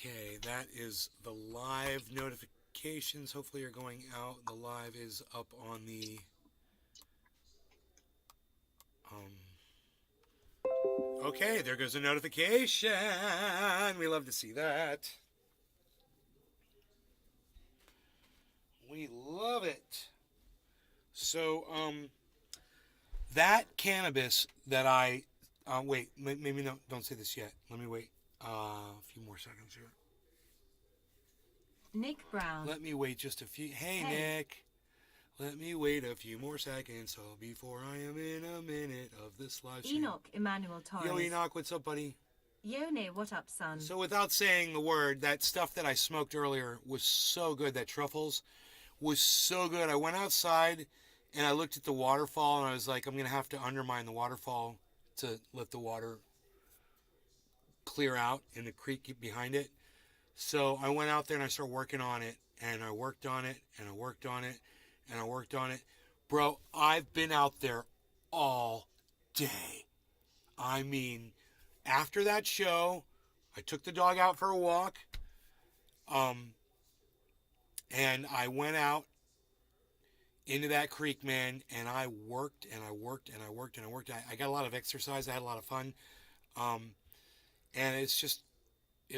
Okay, that is the live notifications. Hopefully you're going out. The live is up on the okay, there goes a notification. We love to see that. We love it. So, that cannabis that I wait, maybe no, don't say this yet. Let me wait a few more seconds here. Nick Brown. Let me wait just a few. Hey, Nick. Let me wait a few more seconds before I am in a minute of this live stream. Enoch Emmanuel Torres. Yo, Enoch, what's up, buddy? Yone, what up, son? So without saying the word, that stuff that I smoked earlier was so good. That truffles was so good. I went outside and I looked at the waterfall and I was like, I'm going to have to undermine the waterfall to let the water clear out in the creek behind it. So I went out there and I started working on it, and I worked on it, and I worked on it, and I worked on it. Bro, I've been out there all day. I mean, after that show, I took the dog out for a walk, and I went out into that creek, man, and I worked, and I worked, and I worked, and I worked. I got a lot of exercise. I had a lot of fun, and it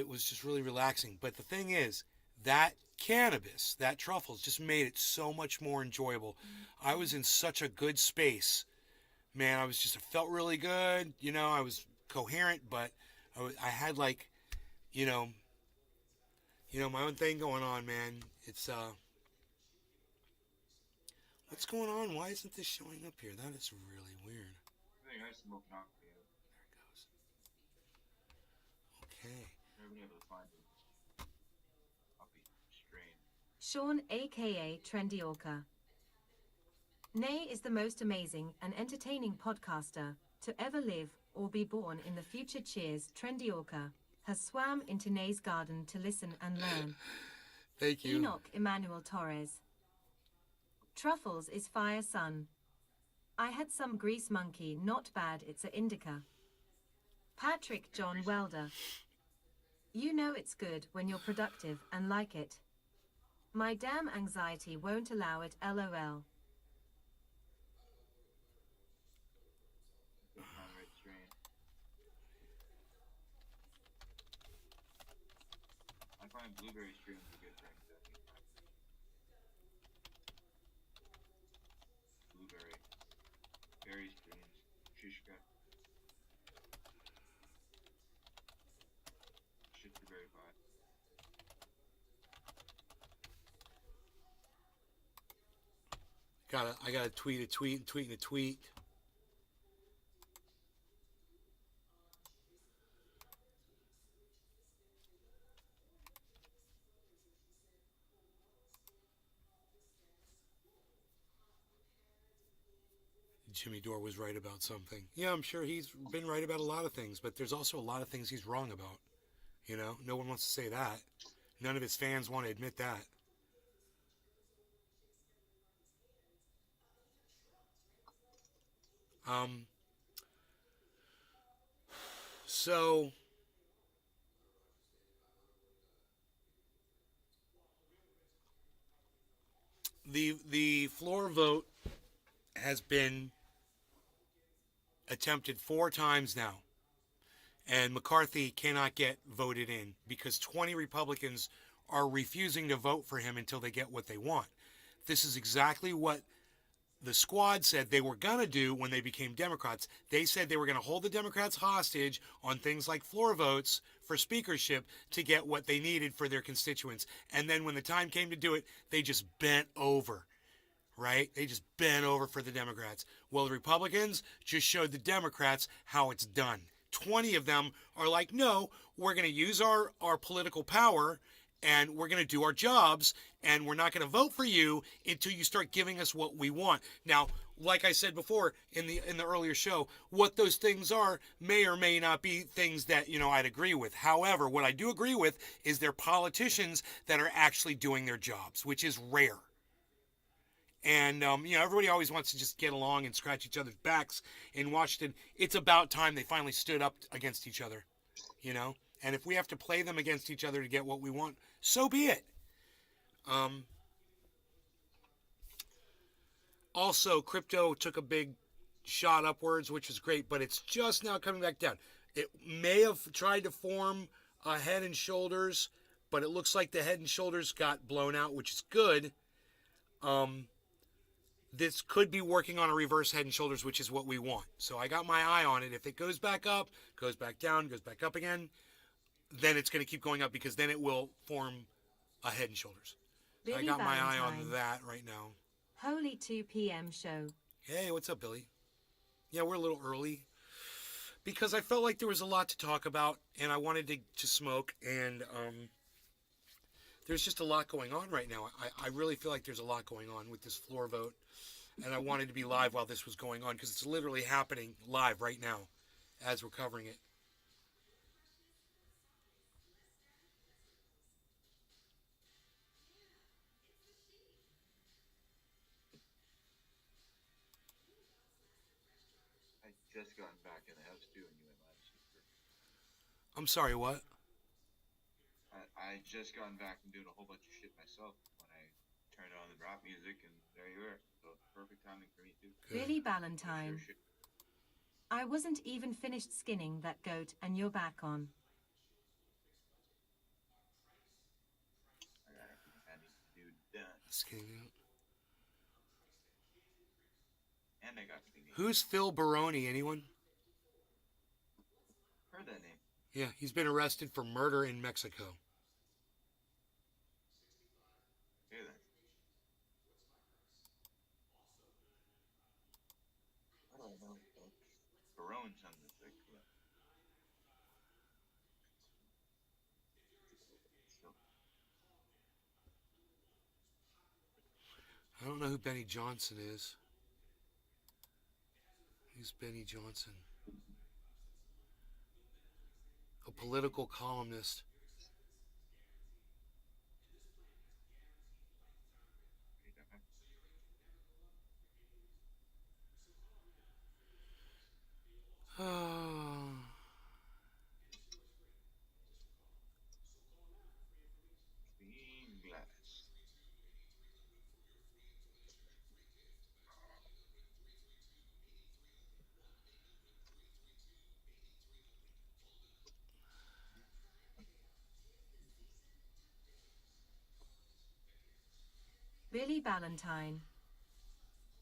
was just really relaxing. But the thing is, that cannabis, that truffles, just made it so much more enjoyable. I was in such a good space, man. I felt really good. You know, I was coherent, but I had like, you know, my own thing going on, man. It's what's going on? Why isn't this showing up here? That is really weird. I think I smoke knock for you. There it goes. Okay. Never been able to find it. Puppy strain. Sean, aka Trendy Orca. Nay is the most amazing and entertaining podcaster to ever live or be born in the future. Cheers, Trendy Orca has swam into Nay's garden to listen and learn. Thank you. Enoch Emmanuel Torres. Truffles is fire, son. I had some grease monkey, not bad, it's a indica. Patrick John Welder. You know it's good when you're productive and like it. My damn anxiety won't allow it, lol. Right strain. I find blueberry strains are good for anxiety. Blueberry. Berry strains. Shishka. Shit's very hot. I gotta tweet a tweet, tweeting a tweet. Jimmy Dore was right about something. Yeah, I'm sure he's been right about a lot of things, but there's also a lot of things he's wrong about. You know, no one wants to say that. None of his fans want to admit that. So the floor vote has been attempted 4 times now, and McCarthy cannot get voted in because 20 Republicans are refusing to vote for him until they get what they want. This is exactly what the squad said they were going to do when they became Democrats. They said they were going to hold the Democrats hostage on things like floor votes for speakership to get what they needed for their constituents. And then when the time came to do it, they just bent over, right? They just bent over for the Democrats. Well, the Republicans just showed the Democrats how it's done. 20 of them are like, no, we're going to use our political power and we're going to do our jobs, and we're not going to vote for you until you start giving us what we want. Now, like I said before in the earlier show, what those things are may or may not be things that, you know, I'd agree with. However, what I do agree with is they're politicians that are actually doing their jobs, which is rare. And, you know, everybody always wants to just get along and scratch each other's backs in Washington. It's about time they finally stood up against each other, you know? And if we have to play them against each other to get what we want, so be it. Also, crypto took a big shot upwards, which is great, but it's just now coming back down. It may have tried to form a head and shoulders, but it looks like the head and shoulders got blown out, which is good. This could be working on a reverse head and shoulders, which is what we want. So I got my eye on it. If it goes back up, goes back down, goes back up again, then it's going to keep going up because then it will form a head and shoulders. So I Billy got my eye on Valentine. that right now. Holy 2 p.m. show. Hey, what's up, Billy? Yeah, we're a little early because I felt like there was a lot to talk about and I wanted to smoke, and there's just a lot going on right now. I really feel like there's a lot going on with this floor vote, and I wanted to be live while this was going on because it's literally happening live right now as we're covering it. I just gotten back in the house too, and you went live super. I'm sorry, what? I just gotten back from doing a whole bunch of shit myself when I turned on the rap music, and there you were. So perfect timing for me too. Good. Billy Valentine. Shit. I wasn't even finished skinning that goat and you're back on. I need to do done. Skinning out. And I got cleaning. Who's Phil Baroni? Anyone? Heard that name. Yeah, he's been arrested for murder in Mexico. Hear that. What do I know? Barone sounds like I don't know who Benny Johnson is. Who's Benny Johnson? A political columnist. Oh. clean glass. Billy Valentine.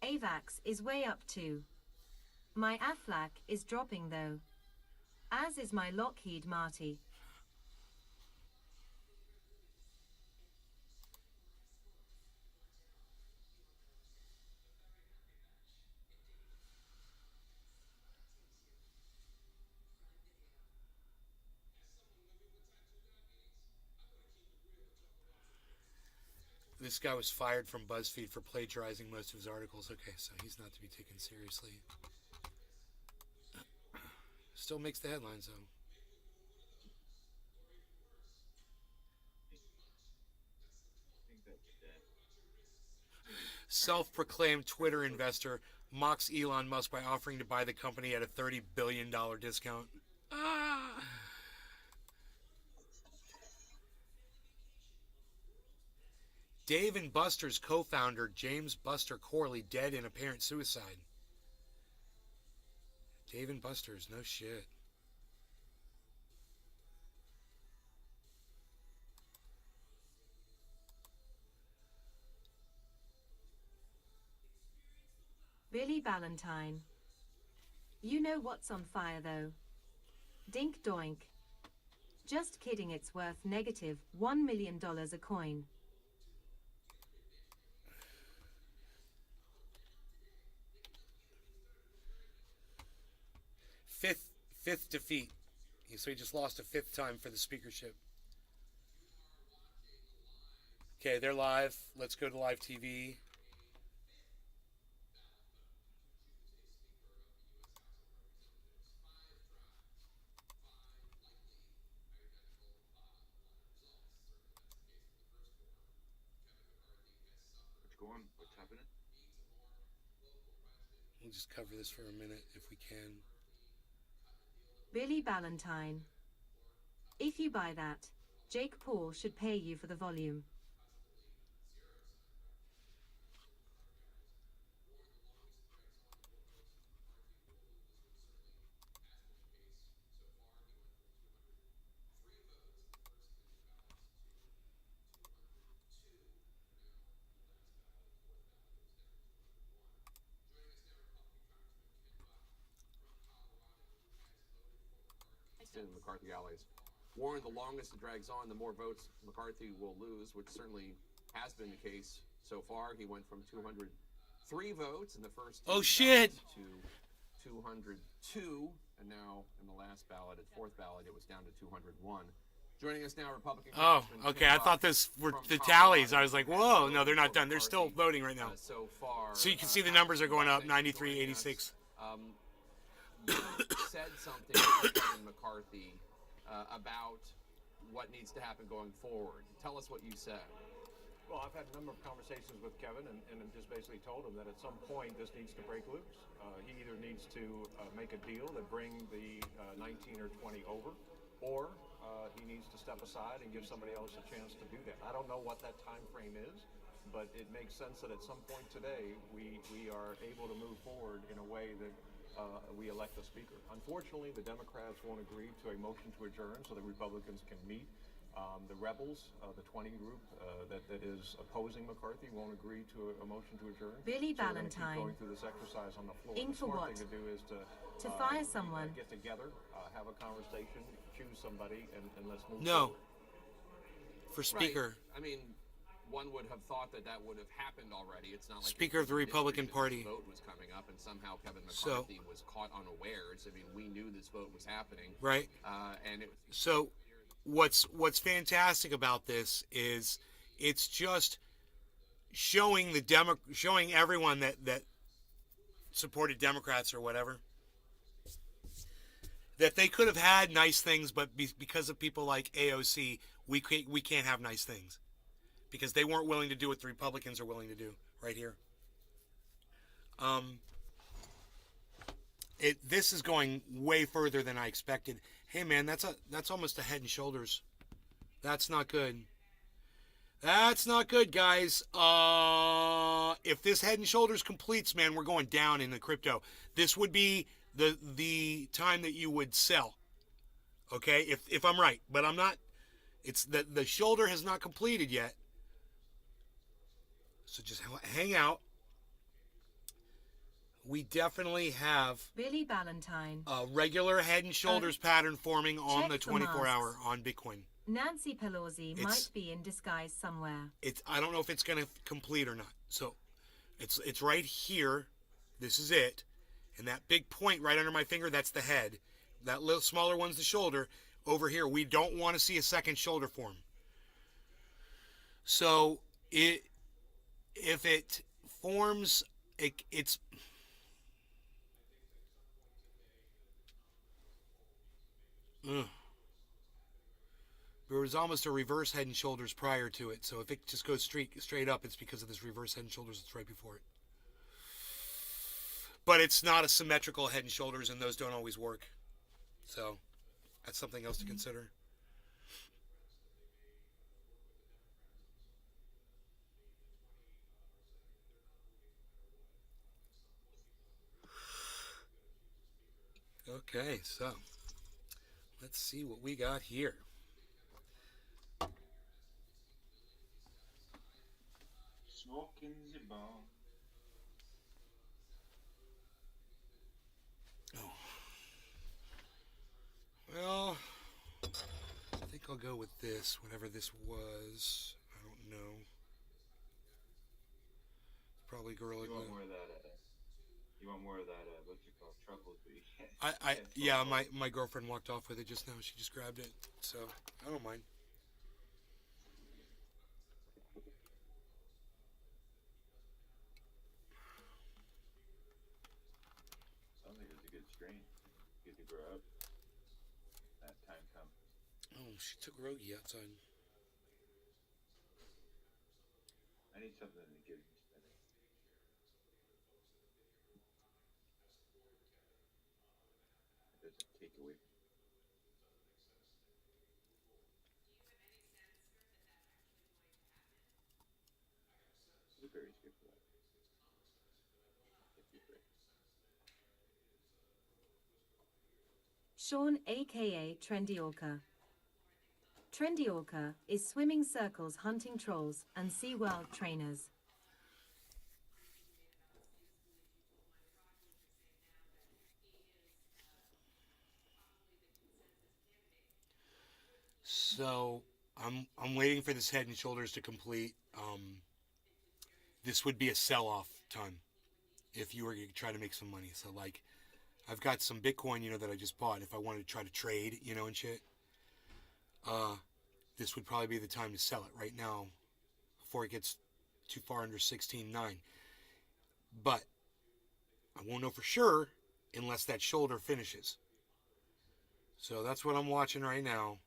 AVAX is way up too. My Aflac is dropping though. As is my Lockheed Marty. This guy was fired from BuzzFeed for plagiarizing most of his articles. Okay, so he's not to be taken seriously. Still makes the headlines, though. I think that's dead. Self-proclaimed Twitter investor mocks Elon Musk by offering to buy the company at a $30 billion discount. Ah! Dave and Buster's co-founder, James Buster Corley, dead in apparent suicide. Dave and Buster's, no shit. Billy Valentine. You know what's on fire though? Dink doink. Just kidding, it's worth negative $1 million a coin. Fifth defeat. So he just lost a fifth time for the speakership. Okay, they're live. Let's go to live TV. What's going? What's happening? We'll just cover this for a minute if we can. Billy Valentine. If you buy that, Jake Paul should pay you for the volume. In McCarthy alleys. Warren, the longest it drags on, the more votes McCarthy will lose, which certainly has been the case so far. He went from 203 votes in the first Oh, shit. to 202, and now in the last ballot, at fourth ballot, it was down to 201. Joining us now, Republican. Oh, okay. I thought this were the tallies. I was like, whoa, no, they're not done. They're still voting right now. So far, So you can see the numbers are going up, 93, 86. You said something to Kevin McCarthy about what needs to happen going forward. Tell us what you said. Well, I've had a number of conversations with Kevin and just basically told him that at some point this needs to break loose. He either needs to make a deal that bring the 19 or 20 over, or he needs to step aside and give somebody else a chance to do that. I don't know what that time frame is, but it makes sense that at some point today we are able to move forward in a way that we elect a speaker. Unfortunately, the Democrats won't agree to a motion to adjourn so the Republicans can meet. The rebels, the 20 group that is opposing McCarthy, won't agree to a motion to adjourn. Billy So we're gonna keep Ballantyne. going through this exercise on the floor. In The for smart what? thing to do is to fire someone. get together, have a conversation, choose somebody, and let's move No. forward. For Speaker. Right. I mean, one would have thought that that would have happened already. It's not like Speaker of the Republican Party. This vote was coming up, and somehow Kevin So- McCarthy was caught unawares. I mean, we knew this vote was happening, Right. and it. So what's fantastic about this is it's just showing showing everyone that supported Democrats or whatever that they could have had nice things, but because of people like AOC, we can't have nice things because they weren't willing to do what the Republicans are willing to do right here. This is going way further than I expected. Hey man, that's almost a Head and Shoulders. That's not good. That's not good, guys. If this Head and Shoulders completes, man, we're going down in the crypto. This would be the time that you would sell. Okay, if I'm right, but I'm not. It's the shoulder has not completed yet. So just hang out. We definitely have Billy Ballantyne. a regular Head and Shoulders pattern forming on check the for 24-hour masks. on Bitcoin. Nancy Pelosi It's- might be in disguise somewhere. I don't know if it's going to complete or not. So it's right here. This is it. And that big point right under my finger, that's the head. That little smaller one's the shoulder. Over here, we don't want to see a second shoulder form. So if it forms, it's there was almost a reverse Head and Shoulders prior to it. So if it just goes straight up, it's because of this reverse Head and Shoulders that's right before it. But it's not a symmetrical Head and Shoulders, and those don't always work. So that's something else to consider. Okay, so let's see what we got here. Smoking the bomb. Well, I think I'll go with this, whatever this was. I don't know. Probably Gorilla You want Glue. more of that? You want more of that? What's it called? Truffles, but you can't. Yeah, my girlfriend walked off with it just now. She just grabbed it, so I don't mind. Sounds like it's a good strain. Good to grow up. That time comes. Oh, she took Rogie outside. I need something to give me spinning. If it's a takeaway. 53. 53. Sean, aka Trendy Orca. Trendy Orca is swimming circles hunting trolls and SeaWorld trainers. So I'm waiting for this Head and Shoulders to complete. This would be a sell-off time if you were going to try to make some money. So like, I've got some Bitcoin, that I just bought. If I wanted to try to trade, and shit, this would probably be the time to sell it right now before it gets too far under 16.9. But I won't know for sure unless that shoulder finishes. So that's what I'm watching right now.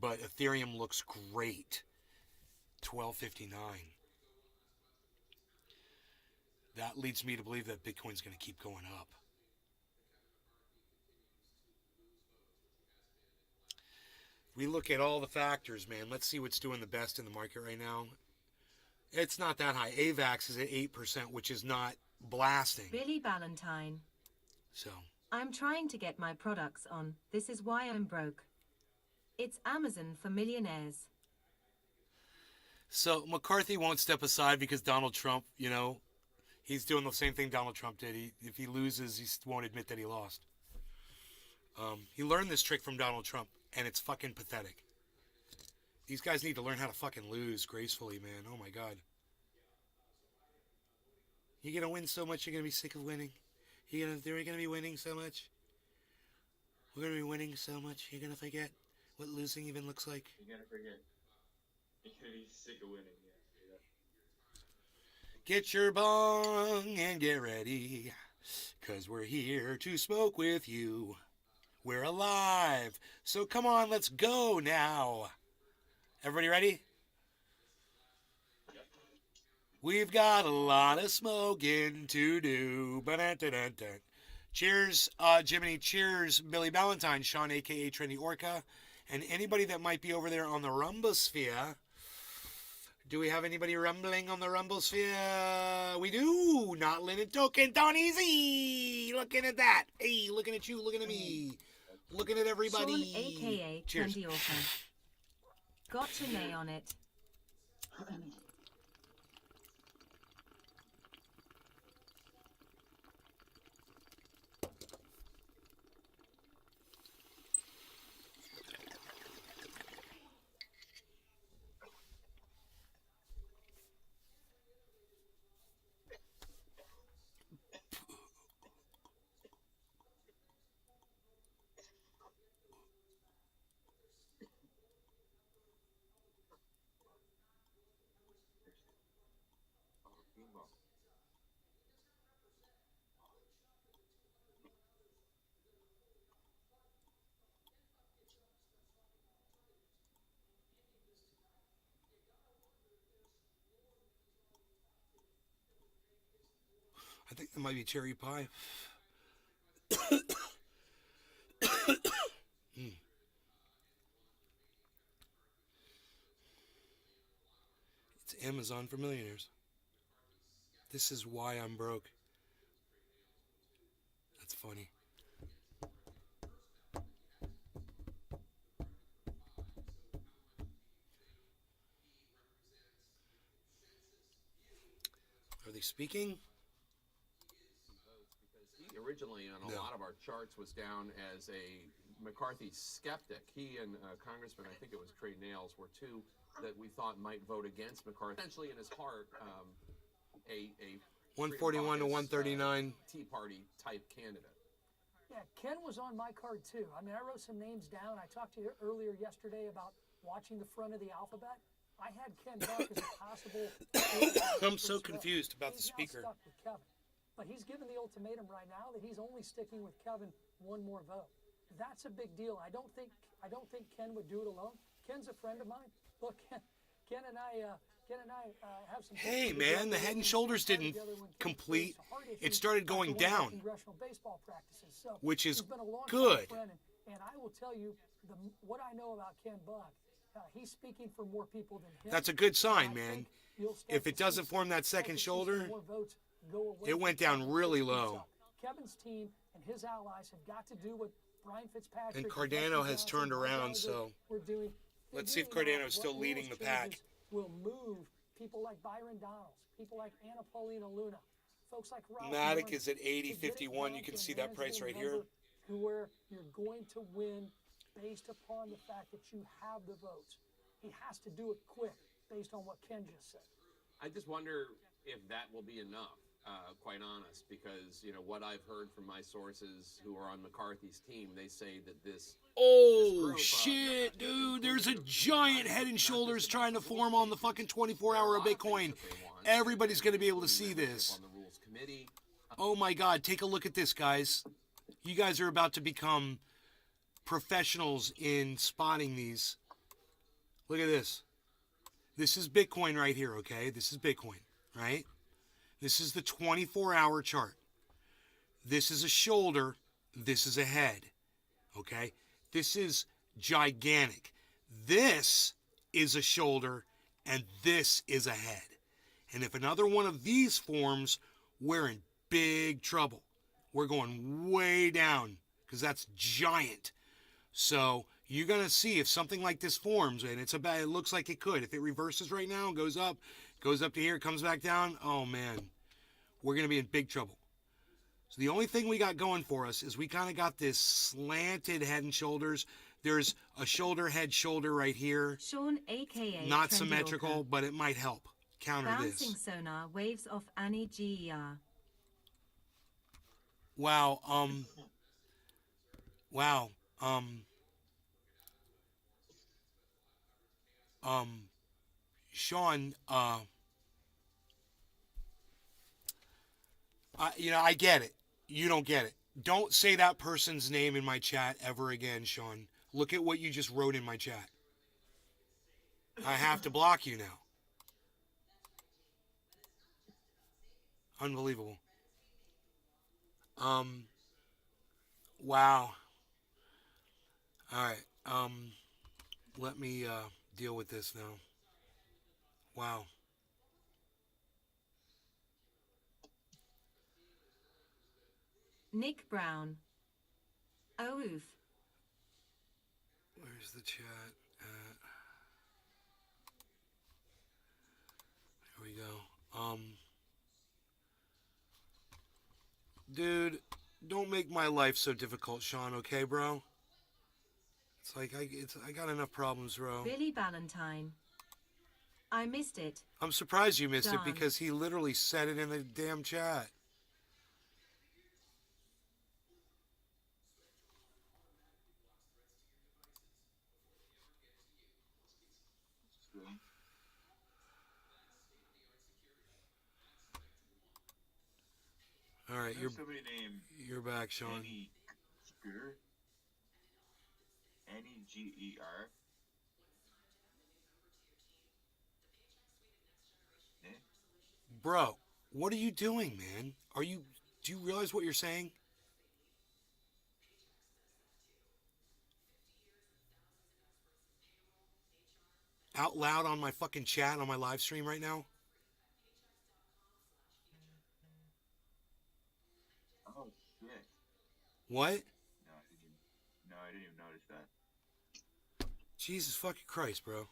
But Ethereum looks great. 1259. That leads me to believe that Bitcoin's going to keep going up. We look at all the factors, man. Let's see what's doing the best in the market right now. It's not that high. AVAX is at 8%, which is not blasting. Billy Valentine. So, I'm trying to get my products on. This is why I'm broke. It's Amazon for millionaires. So McCarthy won't step aside because Donald Trump, he's doing the same thing Donald Trump did. If he loses, he won't admit that he lost. He learned this trick from Donald Trump, and it's fucking pathetic. These guys need to learn how to fucking lose gracefully, man. Oh my God. You're gonna win so much, you're gonna be sick of winning. They're gonna be winning so much. We're gonna be winning so much, you're gonna forget what losing even looks like. You're gonna forget. You're gonna be sick of winning. Yeah. Get your bong and get ready, 'cause we're here to smoke with you. We're alive, so come on, let's go now. Everybody ready? Yep. We've got a lot of smoking to do. Ba-da-da-da-da. Cheers, Jiminy. Cheers, Billy Valentine, Sean, a.k.a. Trendy Orca, and anybody that might be over there on the Rumbosphere. Do we have anybody rumbling on the Rumbosphere? We do. Not Linen Token. Don Easy. Looking at that. Hey, looking at you. Looking at me. Looking at everybody. Sean, aka Cheers. Trendy Orca. Got to nay on it. I think that might be cherry pie. It's Amazon for millionaires. This is why I'm broke. That's funny. Are they speaking? He originally on a No. lot of our charts was down as a McCarthy skeptic. He and Congressman, I think it was Trey Nails, were two that we thought might vote against McCarthy. Essentially, in his heart, a 141 to 139. Tea Party type candidate. Yeah, Ken was on my card too. I mean, I wrote some names down. I talked to you earlier yesterday about watching the front of the alphabet. I had Ken Buck as a possible. I'm so confused about the He's now speaker. stuck with Kevin, but he's given the ultimatum right now that he's only sticking with Kevin one more vote. That's a big deal. I don't think Ken would do it alone. Ken's a friend of mine. Look, Ken and I have some. Hey, man, the Head and Shoulders didn't complete. It started going down, congressional baseball practices. So which is he's been a long-time good. friend, and And I will tell you what I know about Ken Buck. He's speaking for more people than him. That's a good sign, I man. think you'll start If it to doesn't see form that start second to see shoulder, some more votes go away it went from down Kevin really Fitzgerald. low. Kevin's team and his allies have got to do what Brian Fitzpatrick And Dustin Cardano has Johnson, turned Mike around, Gallagher so we're doing. let's see if Figuring out Cardano's still what leading rules the pack. changes will move people like Byron Donalds, people like Anna Paulina Luna, folks like Ralph Matic Norman, is at to get it 80.51. You down can to a see that price manageable right here. number to where you're going to win based upon the fact that you have the votes. He has to do it quick based on what Ken just said. I just wonder if that will be enough, quite honest, because, you know, what I've heard from my sources who are on McCarthy's team, they say that this Oh, growth, shit, dude. There's a giant head and shoulders trying to form on the fucking 24-hour of Bitcoin. Everybody's going to be able to see this. on the rules committee. Oh, my God. Take a look at this, guys. You guys are about to become professionals in spotting these. Look at this. This is Bitcoin right here, okay? This is Bitcoin, right? This is the 24-hour chart. This is a shoulder. This is a head, okay? This is gigantic. This is a shoulder, and this is a head. And if another one of these forms, we're in big trouble. We're going way down because that's giant. So you're going to see if something like this forms, and it looks like it could. If it reverses right now and goes up to here, comes back down, oh, man, we're going to be in big trouble. So the only thing we got going for us is we kind of got this slanted head and shoulders. There's a shoulder, head, shoulder right here. Sean, aka Not Trendy symmetrical, Orca. but it might help counter Bouncing this. sonar waves off Annie GER. Wow, Sean, I get it. You don't get it. Don't say that person's name in my chat ever again, Sean. Look at what you just wrote in my chat. I have to block you now. Unbelievable. Wow. All right. Let me deal with this now. Wow. Nick Brown. Oh, oof. Where's the chat at? There we go. Dude, don't make my life so difficult, Sean, okay, bro? It's like I got enough problems, bro. Billy Valentine. I missed it. I'm surprised you missed it Darn. because he literally said it in the damn chat. All right, Somebody named you're back, Sean. Annie Ger. N-E-G-E-R. Yeah. Bro, what are you doing, man? Do you realize what you're saying? Out loud on my fucking chat on my live stream right now? Oh shit. What? No, I didn't even notice that. Jesus fucking Christ, bro.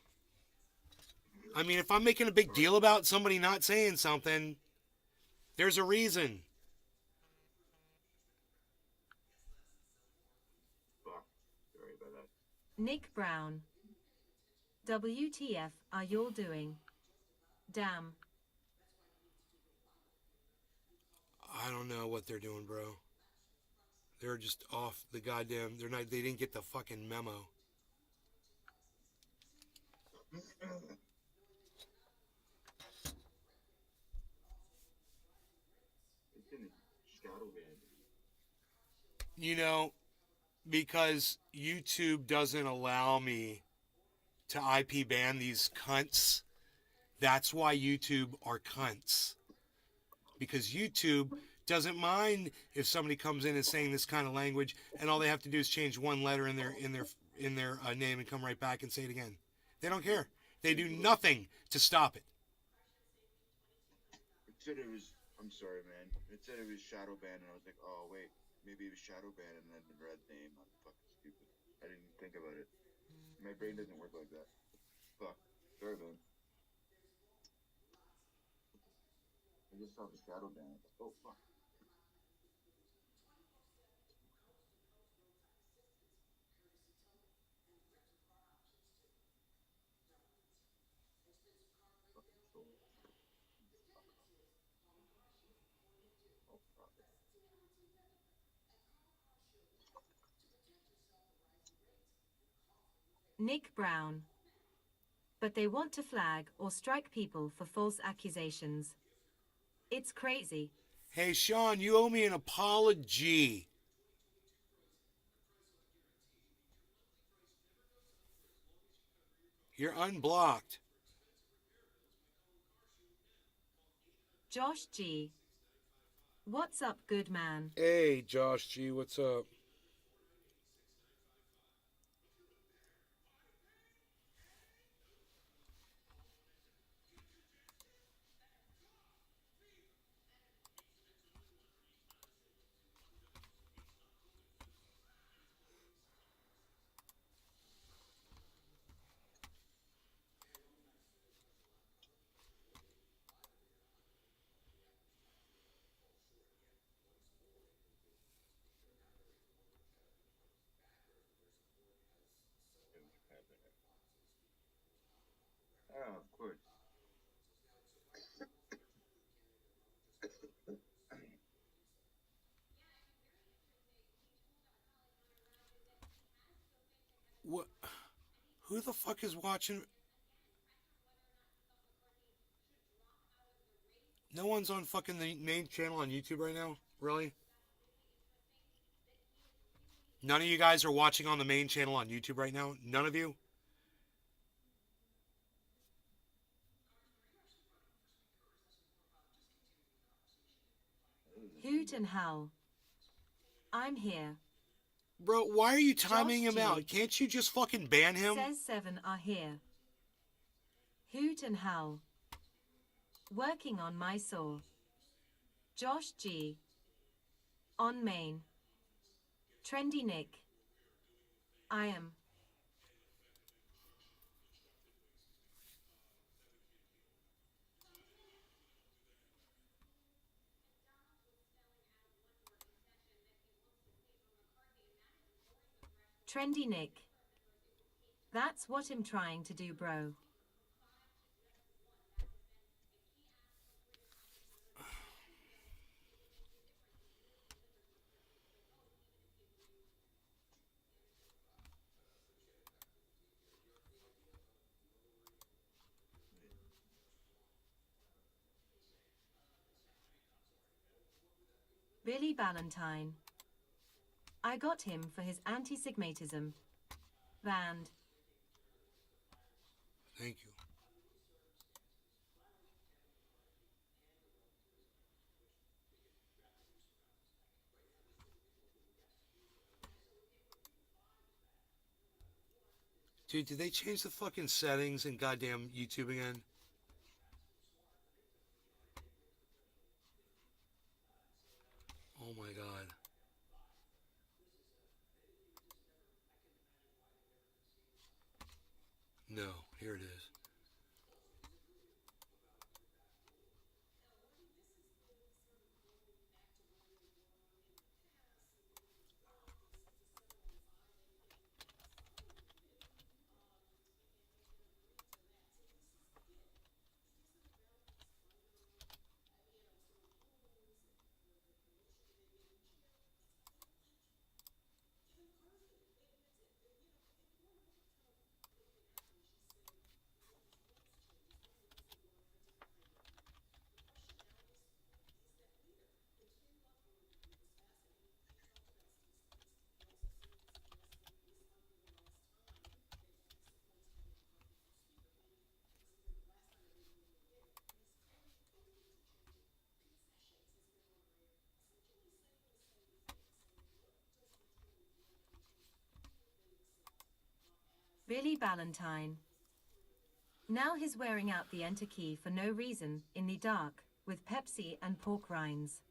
I mean, if I'm making a big deal about somebody not saying something, there's a reason. Fuck. Sorry about that. Nick Brown. WTF are y'all doing? Damn. I don't know what they're doing, bro. They're just off the goddamn. They didn't get the fucking memo. It's in the shadow band. You know, because YouTube doesn't allow me to IP ban these cunts. That's why YouTube are cunts. Because YouTube doesn't mind if somebody comes in and saying this kind of language, and all they have to do is change one letter in their name and come right back and say it again. They don't care. They do nothing to stop it. It said it was. I'm sorry, man. It said it was shadow banned, and I was like, oh wait, maybe it was shadow banned, and then read name. I'm fucking stupid. I didn't think about it. My brain doesn't work like that. Fuck. Sorry, man. I just saw the shadow ban. Oh fuck. Fucking soul. Oh fuck. Nick Brown. But they want to flag or strike people for false accusations. It's crazy. Hey, Sean, you owe me an apology. You're unblocked. Josh G. What's up, good man? Hey, Josh G, what's up? Oh, of course. What? Who the fuck is watching? No one's on fucking the main channel on YouTube right now? Really? None of you guys are watching on the main channel on YouTube right now? None of you? Hoot and howl. I'm here. Bro, why are you timing Josh him out? G. Can't you just fucking ban him? Says 7 are here. Hoot and howl. Working on my saw. Josh G. On main. Trendy Nick. I am. Trendy Nick. That's what I'm trying to do, bro. Billy Ballantyne. I got him for his anti-Sigmatism. Banned. Thank you. Dude, did they change the fucking settings in goddamn YouTube again? Oh my god. No, here it is. Billy Ballantyne. Now he's wearing out the enter key for no reason, in the dark, with Pepsi and pork rinds.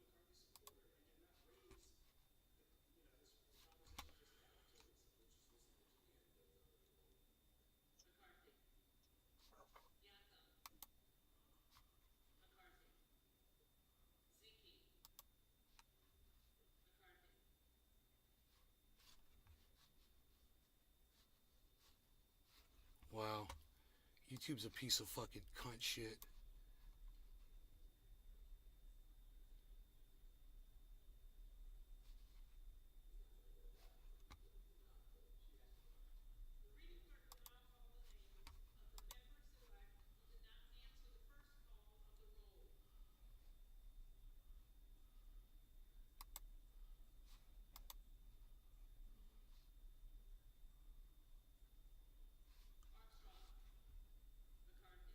Wow. YouTube's a piece of fucking cunt shit.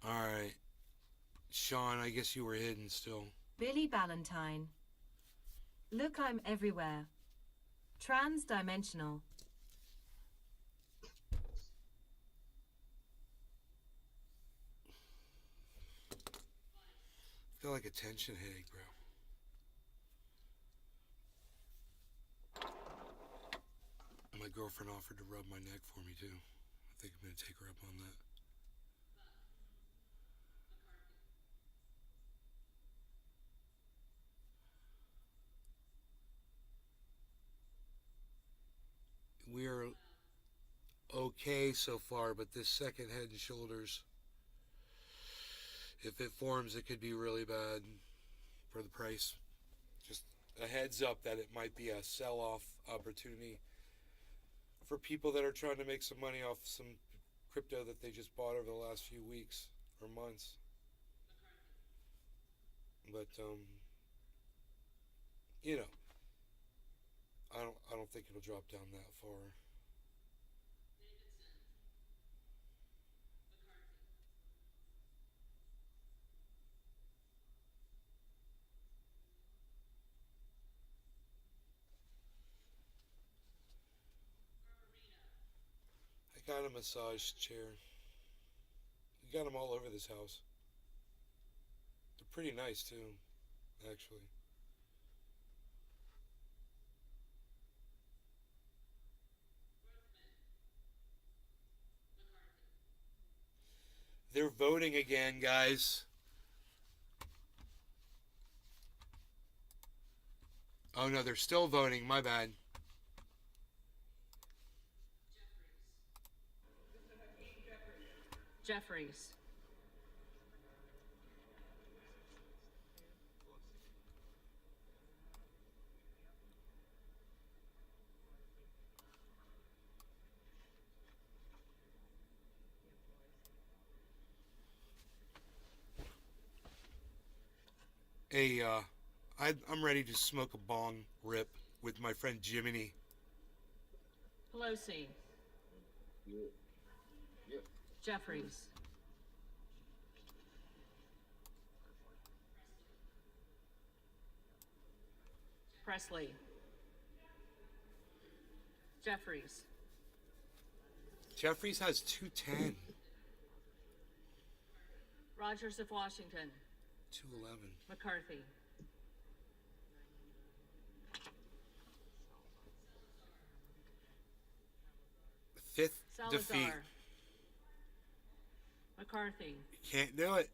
Alright. Sean, I guess you were hidden still. Billy Ballantyne. Look, I'm everywhere. Trans-dimensional. I feel like a tension headache, bro. My girlfriend offered to rub my neck for me, too. I think I'm going to take her up on that. We're okay so far, but this second Head and Shoulders, if it forms, it could be really bad for the price. Just a heads up that it might be a sell-off opportunity for people that are trying to make some money off some crypto that they just bought over the last few weeks or months. But you know, I don't think it'll drop down that far. I got a massage chair. You got them all over this house. They're pretty nice too, actually. They're voting again, guys. Oh no, they're still voting. My bad. Jeffries. Hey, I'm ready to smoke a bong rip with my friend Jiminy. Pelosi. Yeah. Jeffries. Presley. Jeffries. Jeffries has 210. Rogers of Washington. 211. McCarthy. Fifth Salazar. defeat. McCarthy. Can't do it.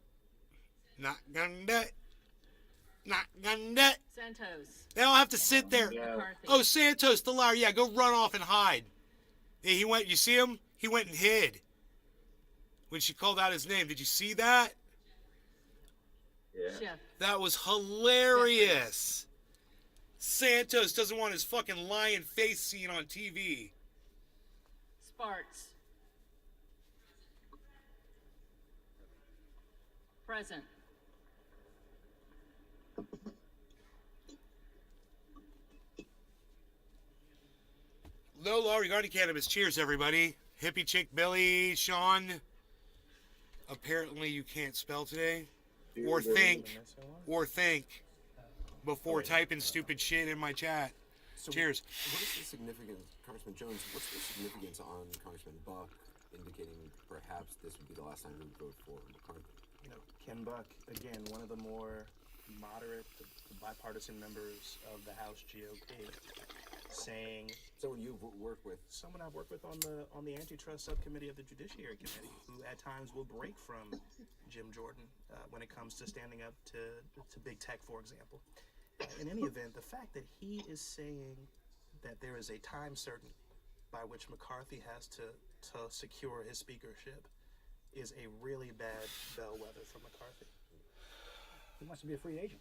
Not gonna do it. Not gonna do it. Santos. They don't have to sit there. McCarthy. Oh, Santos, the liar. Yeah, go run off and hide. Yeah, he went, you see him? He went and hid when she called out his name. Did you see that? Yeah. Schiff. That was hilarious. Santos doesn't want his fucking lion face seen on TV. Sparks. Present. No law regarding cannabis. Cheers, everybody. Hippie chick Billy, Sean. Apparently you can't spell today. Or think before typing stupid shit in my chat. So Cheers. What is the significance, Congressman Jones? What's the significance on Congressman Buck indicating perhaps this would be the last time we would vote for McCarthy. You know, Ken Buck, again, one of the more moderate to bipartisan members of the House GOP, saying, Someone you've worked with. someone I've worked with on the antitrust subcommittee of the Judiciary Committee, who at times will break from Jim Jordan when it comes to standing up to big tech, for example. In any event, the fact that he is saying that there is a time certain by which McCarthy has to secure his speakership is a really bad bellwether for McCarthy. He wants to be a free agent.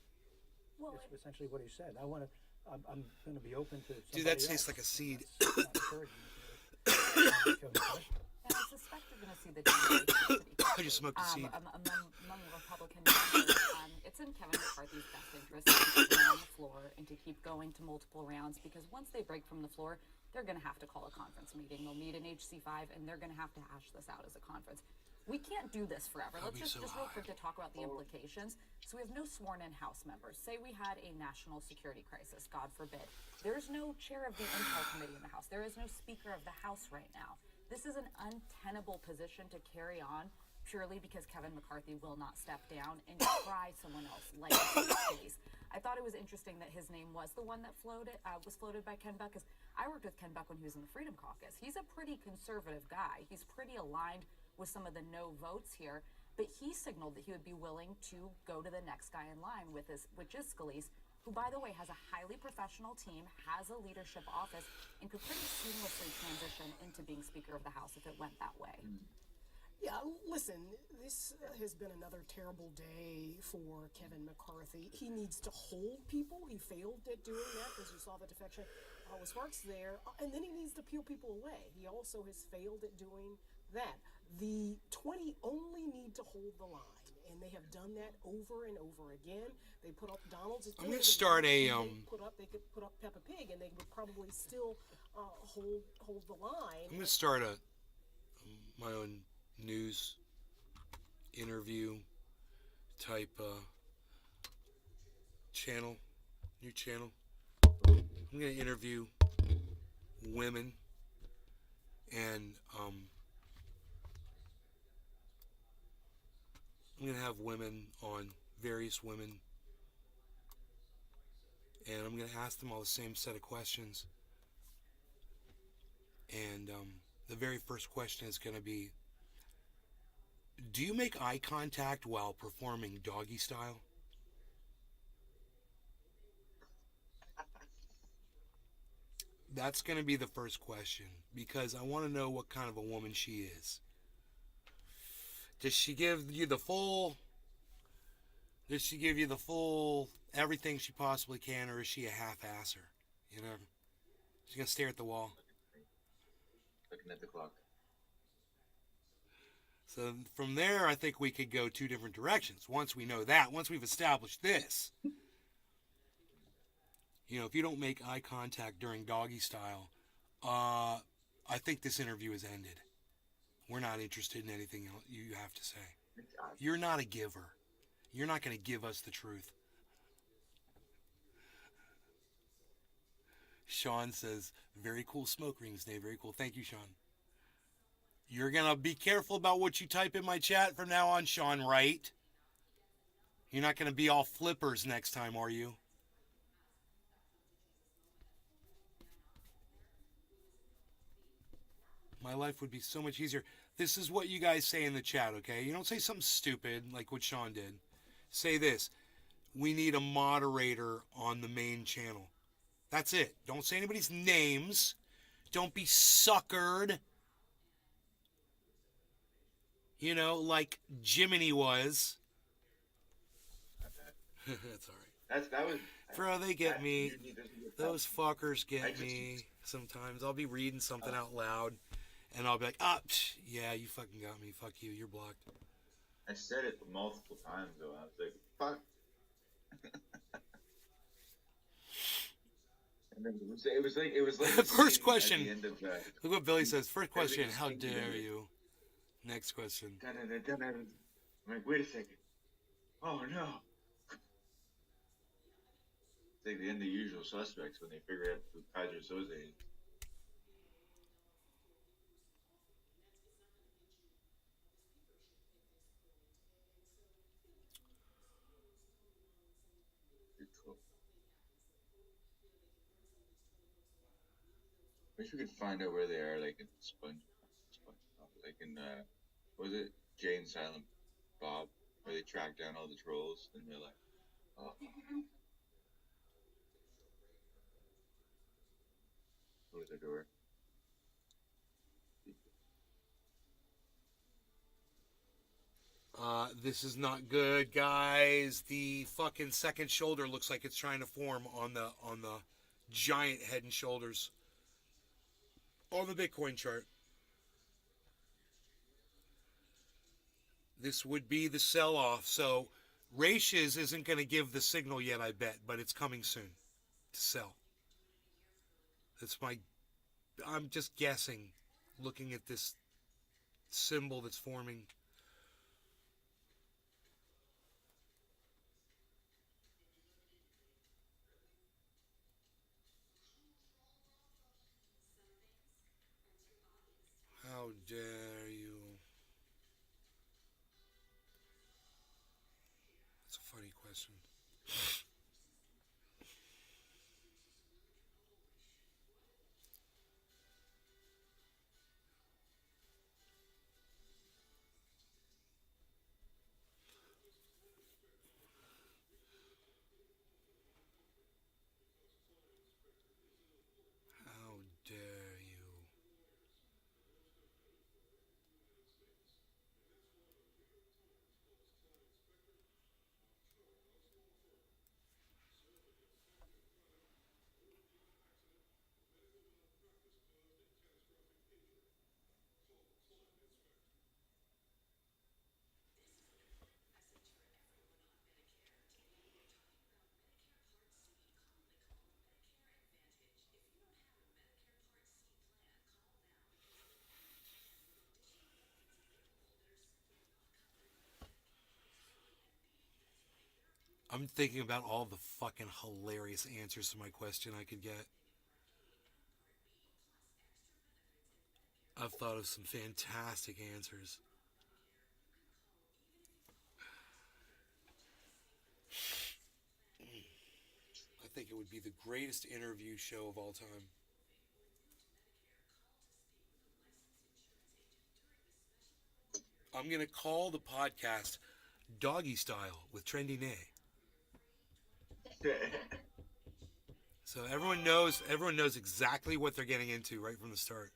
Well, It's essentially what he said. I'm going to be open to. Dude, that somebody tastes like a else. seed. That's not encouraging me. And I suspect you're going to see the delegation I just smoked a seed. among Republican members. It's in Kevin McCarthy's best interest to keep them on the floor and to keep going to multiple rounds, because once they break from the floor, they're going to have to call a conference meeting. They'll meet an HC5, and they're going to have to hash this out as a conference. We can't do this forever. That'd Let's be just so real hard. quick to talk about the implications. So we have no sworn-in House members. Say we had a national security crisis, God forbid. There's no chair of the Intel Committee in the House. There is no Speaker of the House right now. This is an untenable position to carry on purely because Kevin McCarthy will not step down and try someone else like Scalise. I thought it was interesting that his name was the one that was floated by Ken Buck, because I worked with Ken Buck when he was in the Freedom Caucus. He's a pretty conservative guy. He's pretty aligned with some of the no votes here, but he signaled that he would be willing to go to the next guy in line which is Scalise, who, by the way, has a highly professional team, has a leadership office, and could pretty seamlessly transition into being Speaker of the House if it went that way. Yeah, listen, this has been another terrible day for Kevin McCarthy. He needs to hold people. He failed at doing that, as you saw the defection with Sparks there. And then he needs to peel people away. He also has failed at doing that. The 20 only need to hold the line, and they have done that over and over again. They put up Donald's. I'm gonna start a They could put up Peppa Pig, and they would probably still hold the line. I'm gonna start my own news interview type channel, new channel. I'm gonna interview women and I'm gonna have women on, various women, and I'm gonna ask them all the same set of questions. And the very first question is gonna be, do you make eye contact while performing doggy style? That's going to be the first question, because I want to know what kind of a woman she is. Does she give you the full everything she possibly can, or is she a half-asser? You know, she's going to stare at the wall. Looking at the clock. So from there, I think we could go two different directions. Once we know that, once we've established this, you know, if you don't make eye contact during doggy style, I think this interview is ended. We're not interested in anything else you have to say. You're not a giver. You're not going to give us the truth. Sean says, very cool smoke rings, Dave. Very cool. Thank you, Sean. You're going to be careful about what you type in my chat from now on, Sean, right? You're not going to be all flippers next time, are you? My life would be so much easier. This is what you guys say in the chat, okay? You don't say something stupid like what Sean did. Say this: we need a moderator on the main channel. That's it. Don't say anybody's names. Don't be suckered. You know, like Jiminy was. That's all right. That was. Bro, they get me. Those Those. fuckers get me sometimes. I'll be reading something out loud, and I'll be like, yeah, you fucking got me. Fuck you. You're blocked. I said it multiple times though. I was like, fuck. And then it was like The the first scene question. At the end of, Look what Billy says. First question, Everything's how thinking dare of it. you? Next question. I'm like, wait a second. Oh no. It's like the end of Usual Suspects when they figure out who Kaiser Soze is. wish we could find out where they are, like in like in what was it Jay and Silent Bob, where they track down all the trolls and they're like, oh, close the door. This is not good, guys. The fucking second shoulder looks like it's trying to form on the giant head and shoulders on the Bitcoin chart. This would be the sell-off. So Ratios isn't going to give the signal yet, I bet, but it's coming soon to sell. I'm just guessing, looking at this symbol that's forming. How dare you? That's a funny question. How dare you? I'm thinking about all the fucking hilarious answers to my question I could get. I've thought of some fantastic answers. I think it would be the greatest interview show of all time. I'm going to call the podcast Doggy Style with Trendy Nay. So everyone knows exactly what they're getting into right from the start.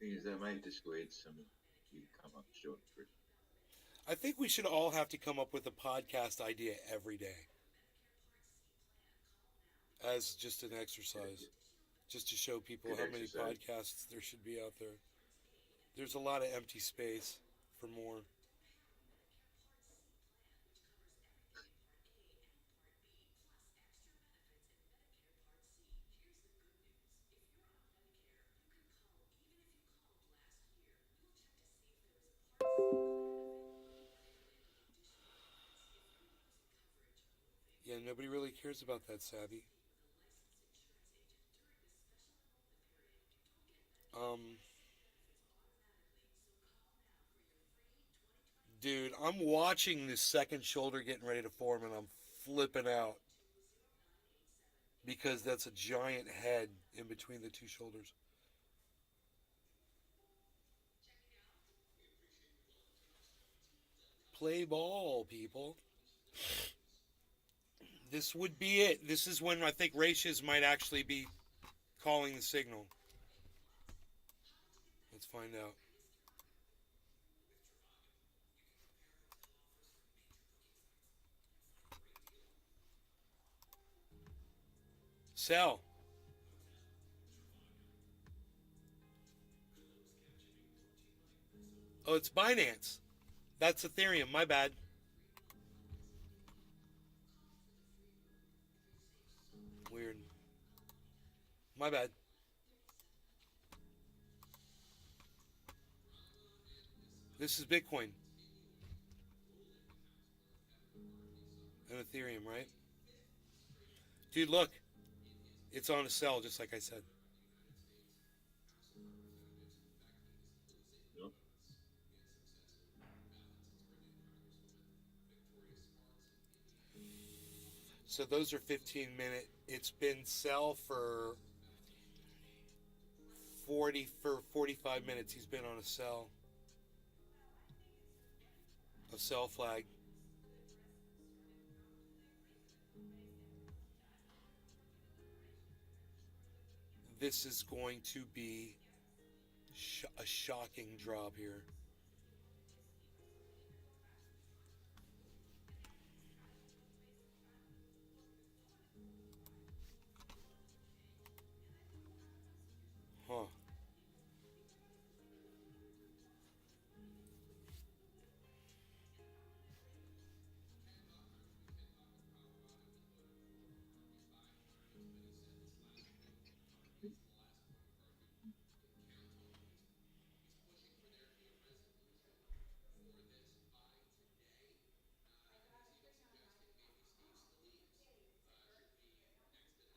Thing is, that might dissuade some of you to come up short for it. I think we should all have to come up with a podcast idea every day as just an exercise, just to show people Good how many exercise. podcasts there should be out there. There's a lot of empty space for more. Yeah, nobody really cares about that, Savvy. Dude, I'm watching this second shoulder getting ready to form and I'm flipping out because that's a giant head in between the two shoulders. Play ball, people. This would be it. This is when I think Ratios might actually be calling the signal. Let's find out. Sell. Oh, it's Binance. That's Ethereum. My bad. Weird. My bad. This is Bitcoin. And Ethereum, right? Dude, look. It's on a sell, just like I said. Yep. So those are 15-minute. It's been sell for 45 minutes. He's been on a sell flag. This is going to be a shocking drop here. Huh.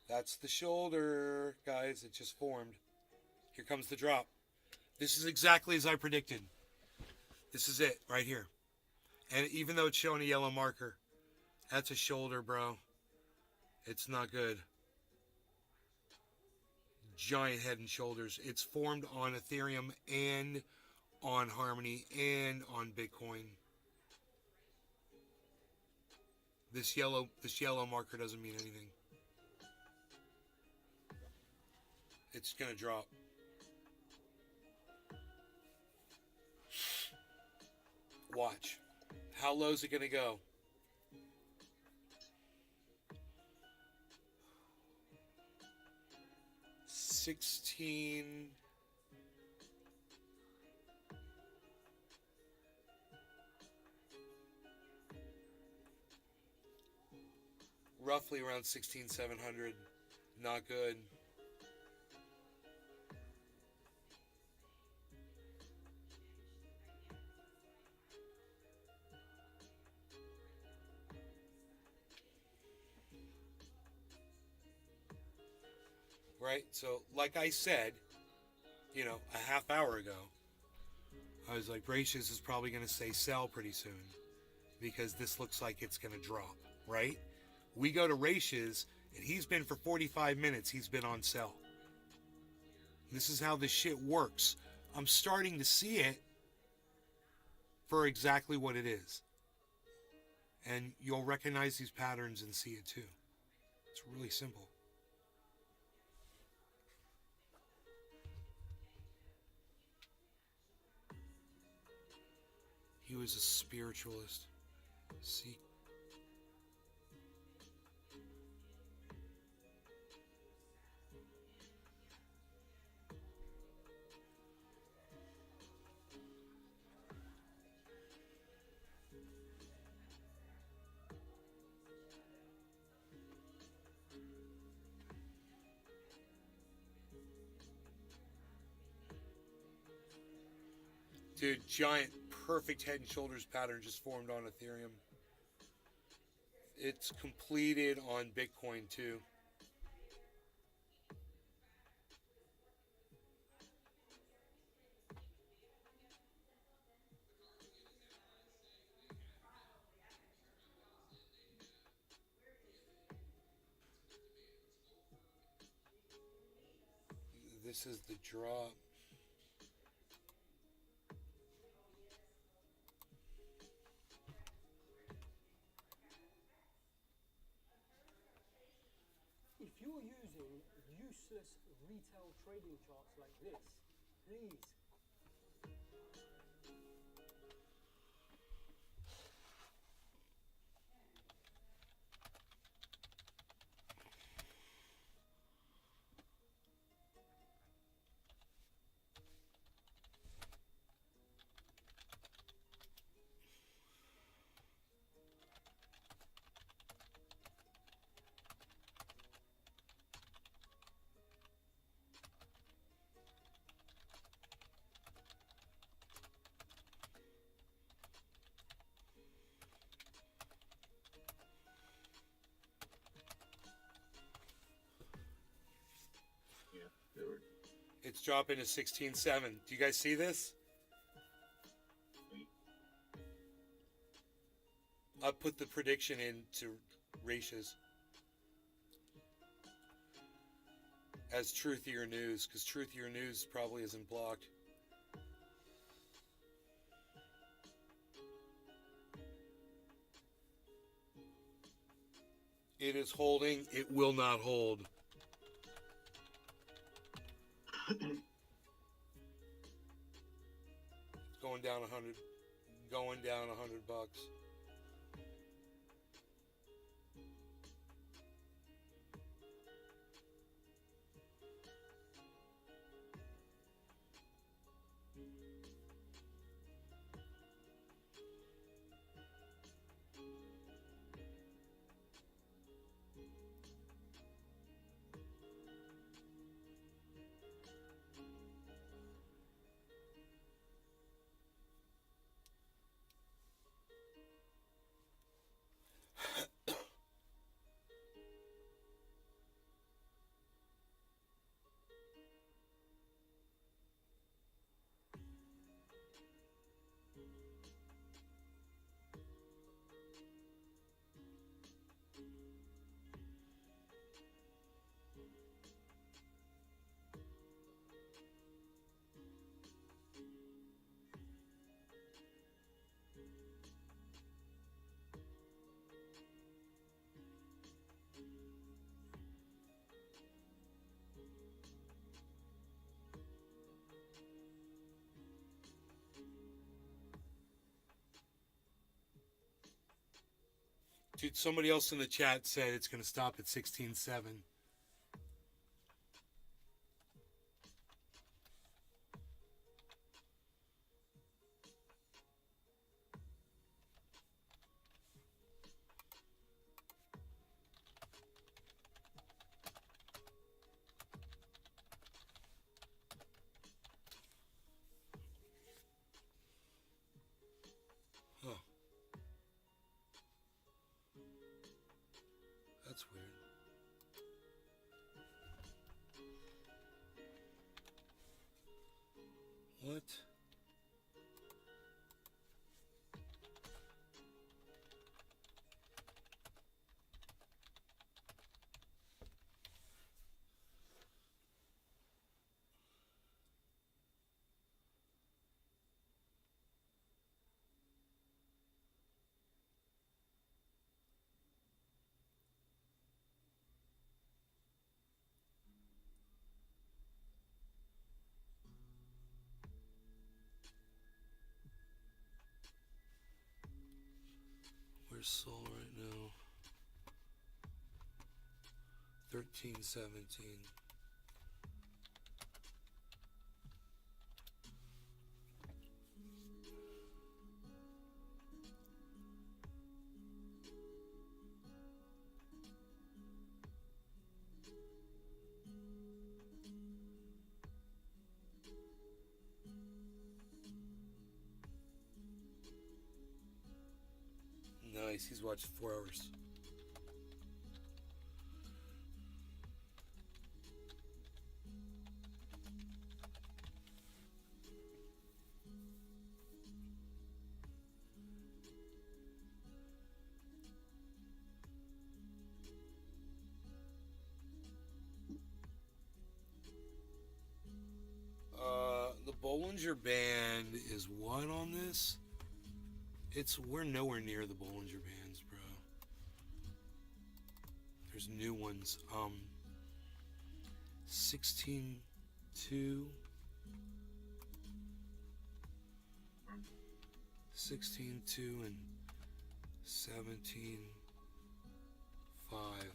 That's the shoulder, guys. It just formed. Here comes the drop. This is exactly as I predicted. This is it right here. And even though it's showing a yellow marker, that's a shoulder, bro. It's not good. Giant head and shoulders. It's formed on Ethereum and on Harmony and on Bitcoin. This yellow marker doesn't mean anything. It's gonna drop. Watch. How low is it gonna go? $16. Roughly around 16,700. Not good. Right? So, like I said, a half hour ago, I was like, Gracious is probably going to say sell pretty soon because this looks like it's going to drop, right? We go to Racious, and he's been for 45 minutes, he's been on sell. This is how this shit works. I'm starting to see it for exactly what it is. And you'll recognize these patterns and see it too. It's really simple. He was a spiritualist. See? Dude, giant, perfect head and shoulders pattern just formed on Ethereum. It's completed on Bitcoin too. This is the drop. If you're using useless retail trading charts like this, please. It's dropping to 16.7. Do you guys see this? I put the prediction into Racious. as Truthier News, because Truthier News probably isn't blocked. It is holding. It will not hold. Going down 100. Going down $100. Dude, somebody else in the chat said it's going to stop at 16.7. Huh. That's weird. What? Where's Sol right now? 13.17. Nice, he's watching 4 hours. The Bollinger Band is what on this? We're nowhere near the Bollinger Bands, bro. There's new ones. 16.2, 16.2, and 17.5.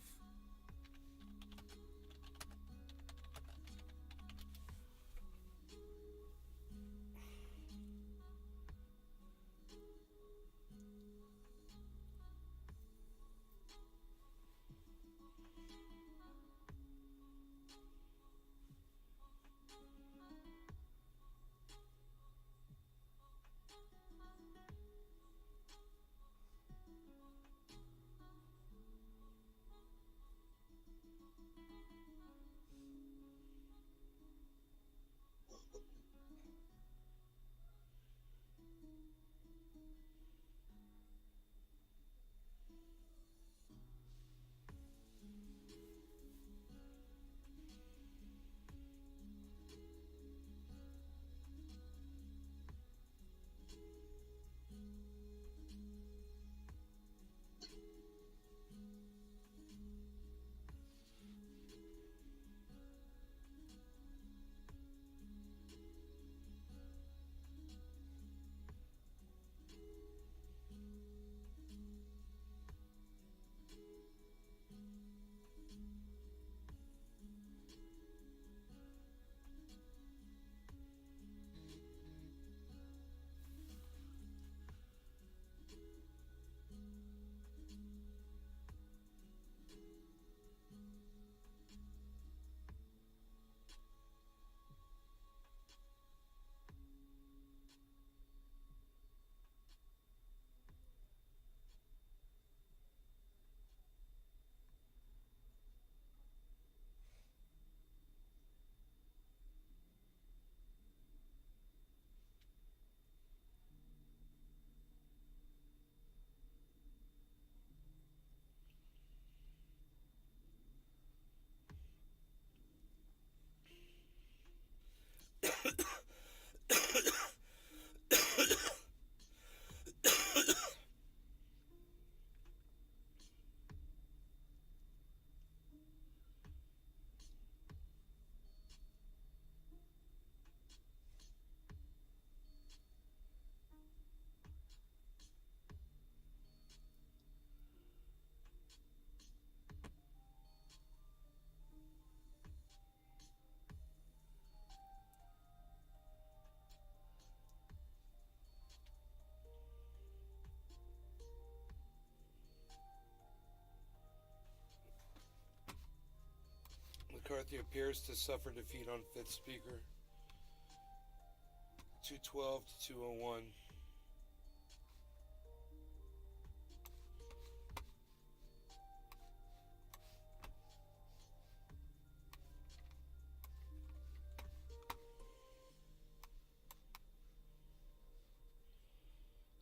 McCarthy appears to suffer defeat on fifth speaker. 212 to 201.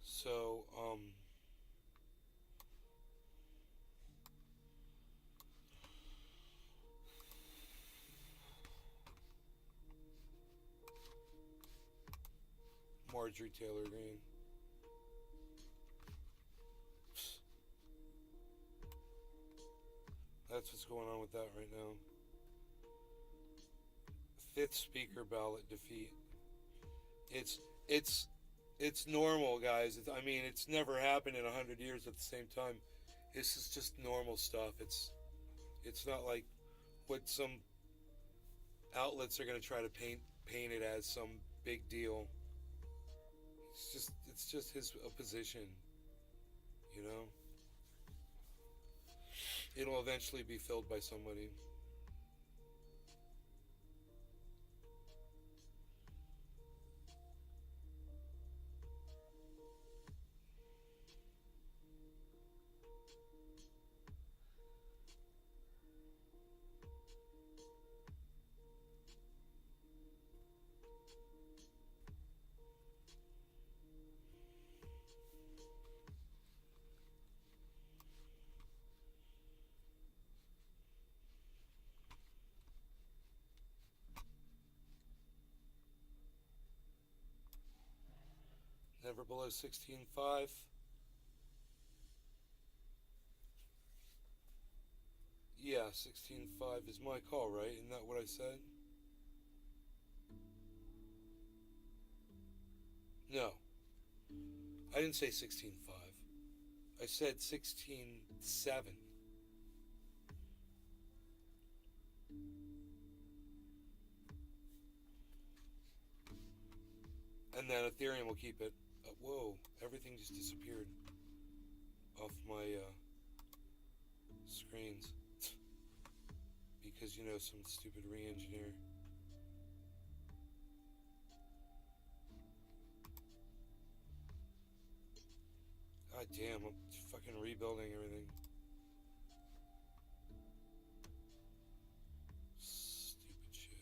So, Marjorie Taylor Greene. That's what's going on with that right now. Fifth speaker ballot defeat. It's normal, guys. I mean, it's never happened in 100 years at the same time. This is just normal stuff. It's not like what some outlets are going to try to paint it as some big deal. It's just his position, you know. It'll eventually be filled by somebody. Never below 16.5. Yeah, 16.5 is my call, right? Isn't that what I said? No. I didn't say 16.5. I said 16.7. And then Ethereum will keep it. Whoa, everything just disappeared off my screens. Because, you know, some stupid re-engineer. God damn, I'm fucking rebuilding everything. Stupid shit.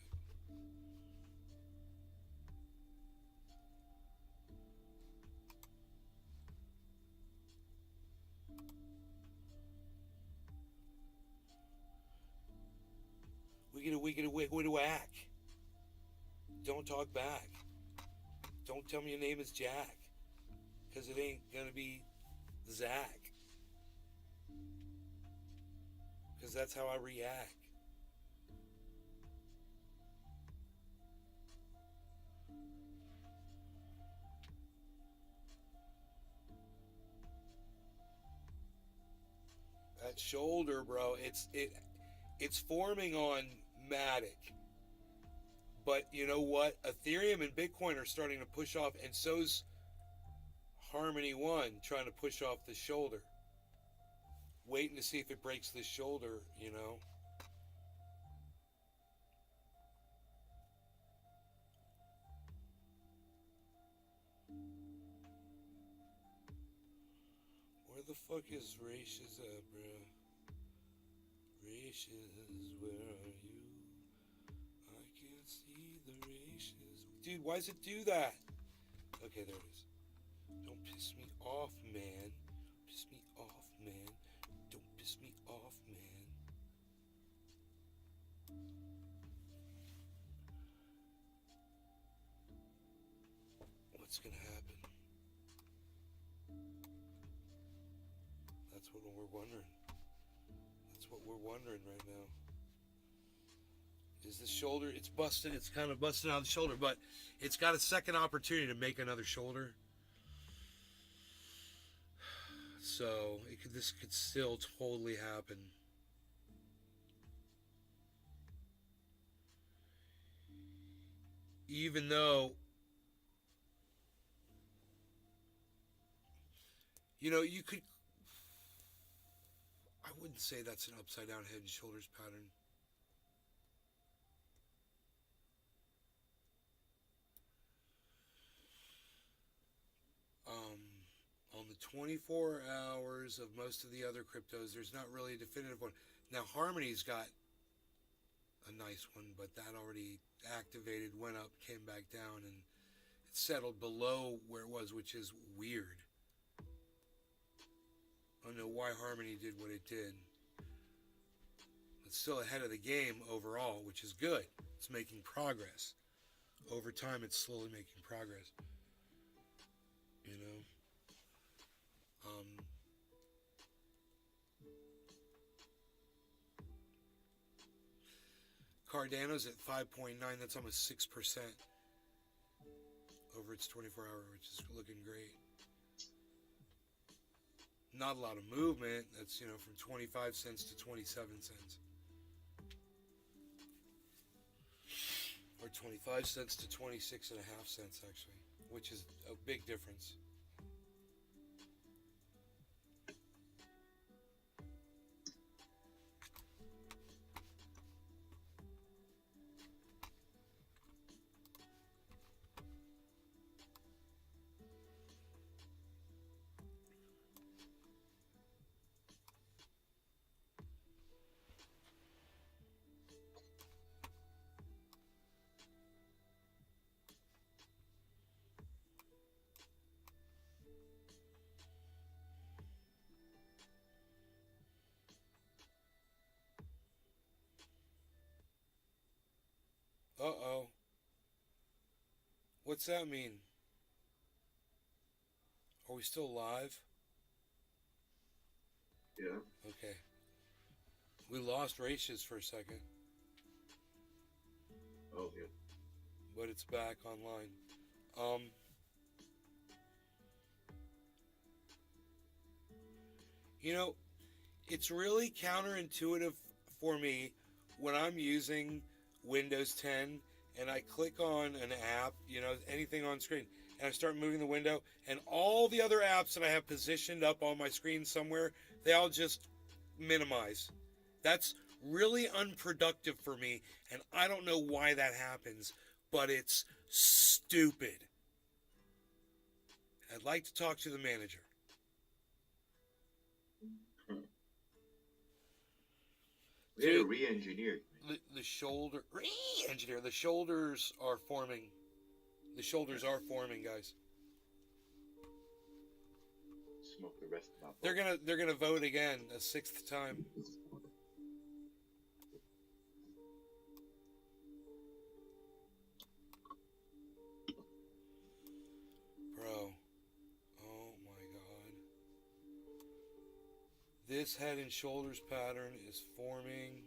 Wiggity whack. Don't talk back. Don't tell me your name is Jack. Because it ain't gonna be Zach. Because that's how I react. That shoulder, bro, it's forming on Matic. But you know what? Ethereum and Bitcoin are starting to push off, and so's Harmony One trying to push off the shoulder. Waiting to see if it breaks the shoulder, you know. Where the fuck is Ratius at, bro? Ratius, where are you? I can't see the Ratius. Dude, why does it do that? Okay, there it is. Don't piss me off, man. Piss me off, man. Don't piss me off, man. What's gonna happen? That's what we're wondering. That's what we're wondering right now. Is the shoulder, it's busted, it's kind of busted out of the shoulder, but it's got a second opportunity to make another shoulder. So this could still totally happen. Even though, you know, you could, I wouldn't say that's an upside down head and shoulders pattern. 24 hours of most of the other cryptos. There's not really a definitive one. Now, Harmony's got a nice one, but that already activated, went up, came back down, and it settled below where it was, which is weird. I don't know why Harmony did what it did. It's still ahead of the game overall, which is good. It's making progress. Over time, it's slowly making progress. You know? Cardano's at 5.9. That's almost 6% over its 24-hour, which is looking great. Not a lot of movement. That's, you know, from 25 cents to 27 cents. Or 25 cents to 26.5 cents, actually, which is a big difference. Uh-oh. What's that mean? Are we still live? Yeah. Okay. We lost Rachis for a second, Oh, yeah. but it's back online. You know, it's really counterintuitive for me when I'm using Windows 10 and I click on an app, you know, anything on screen, and I start moving the window, and all the other apps that I have positioned up on my screen somewhere, they all just minimize. That's really unproductive for me, and I don't know why that happens, but it's stupid. I'd like to talk to the manager. We had to re-engineer. The shoulder re-engineer. The shoulders are forming. The shoulders are forming, guys. Smoke the rest of my They're gonna vote again a sixth time. Bro. Oh my god. This head and shoulders pattern is forming.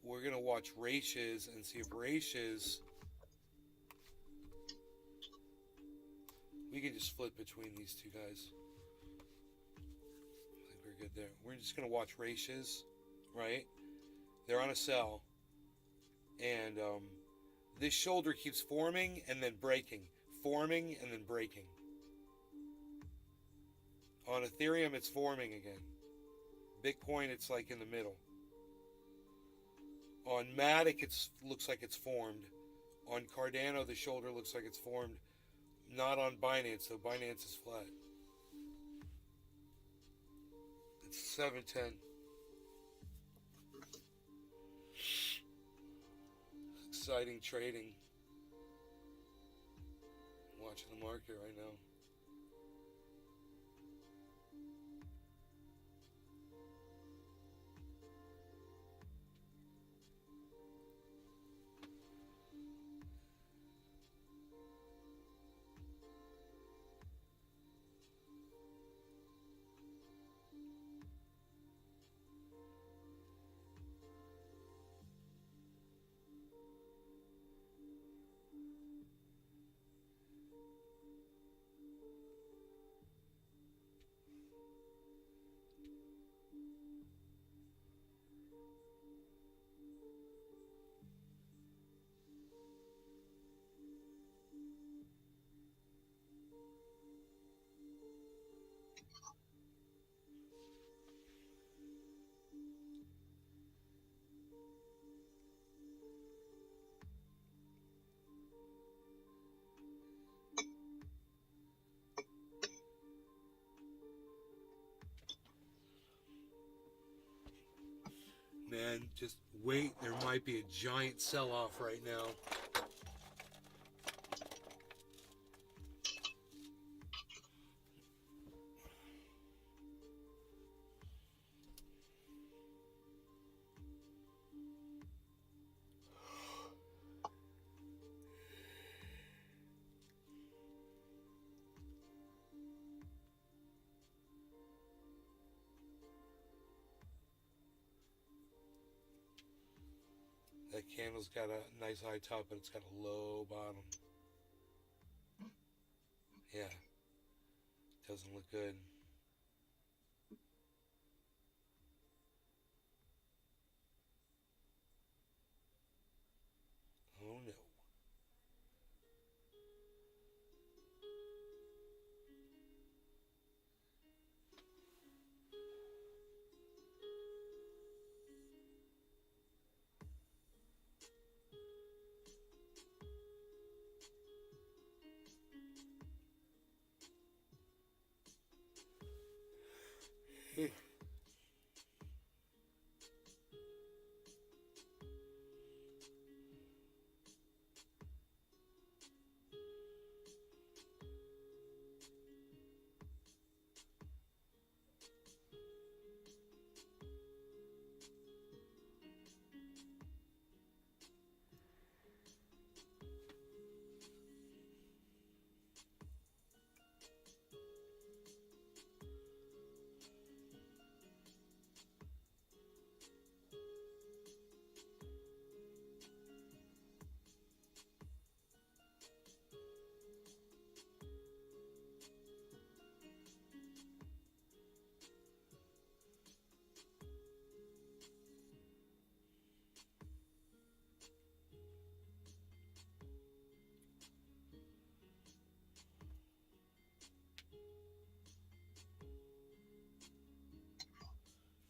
We're gonna watch Rachis and see if Rachis. We can just flip between these two guys. I think we're good there. We're just gonna watch Rachis, right? They're on a cell, and this shoulder keeps forming and then breaking, forming and then breaking. On Ethereum, it's forming again. Bitcoin, it's like in the middle. On Matic, it looks like it's formed. On Cardano, the shoulder looks like it's formed. Not on Binance, though. Binance is flat. It's 7:10. Exciting trading. Watching the market right now. wait, there might be a giant sell-off right now. That candle's got a nice high top, but it's got a low bottom. Yeah, doesn't look good. Oh no.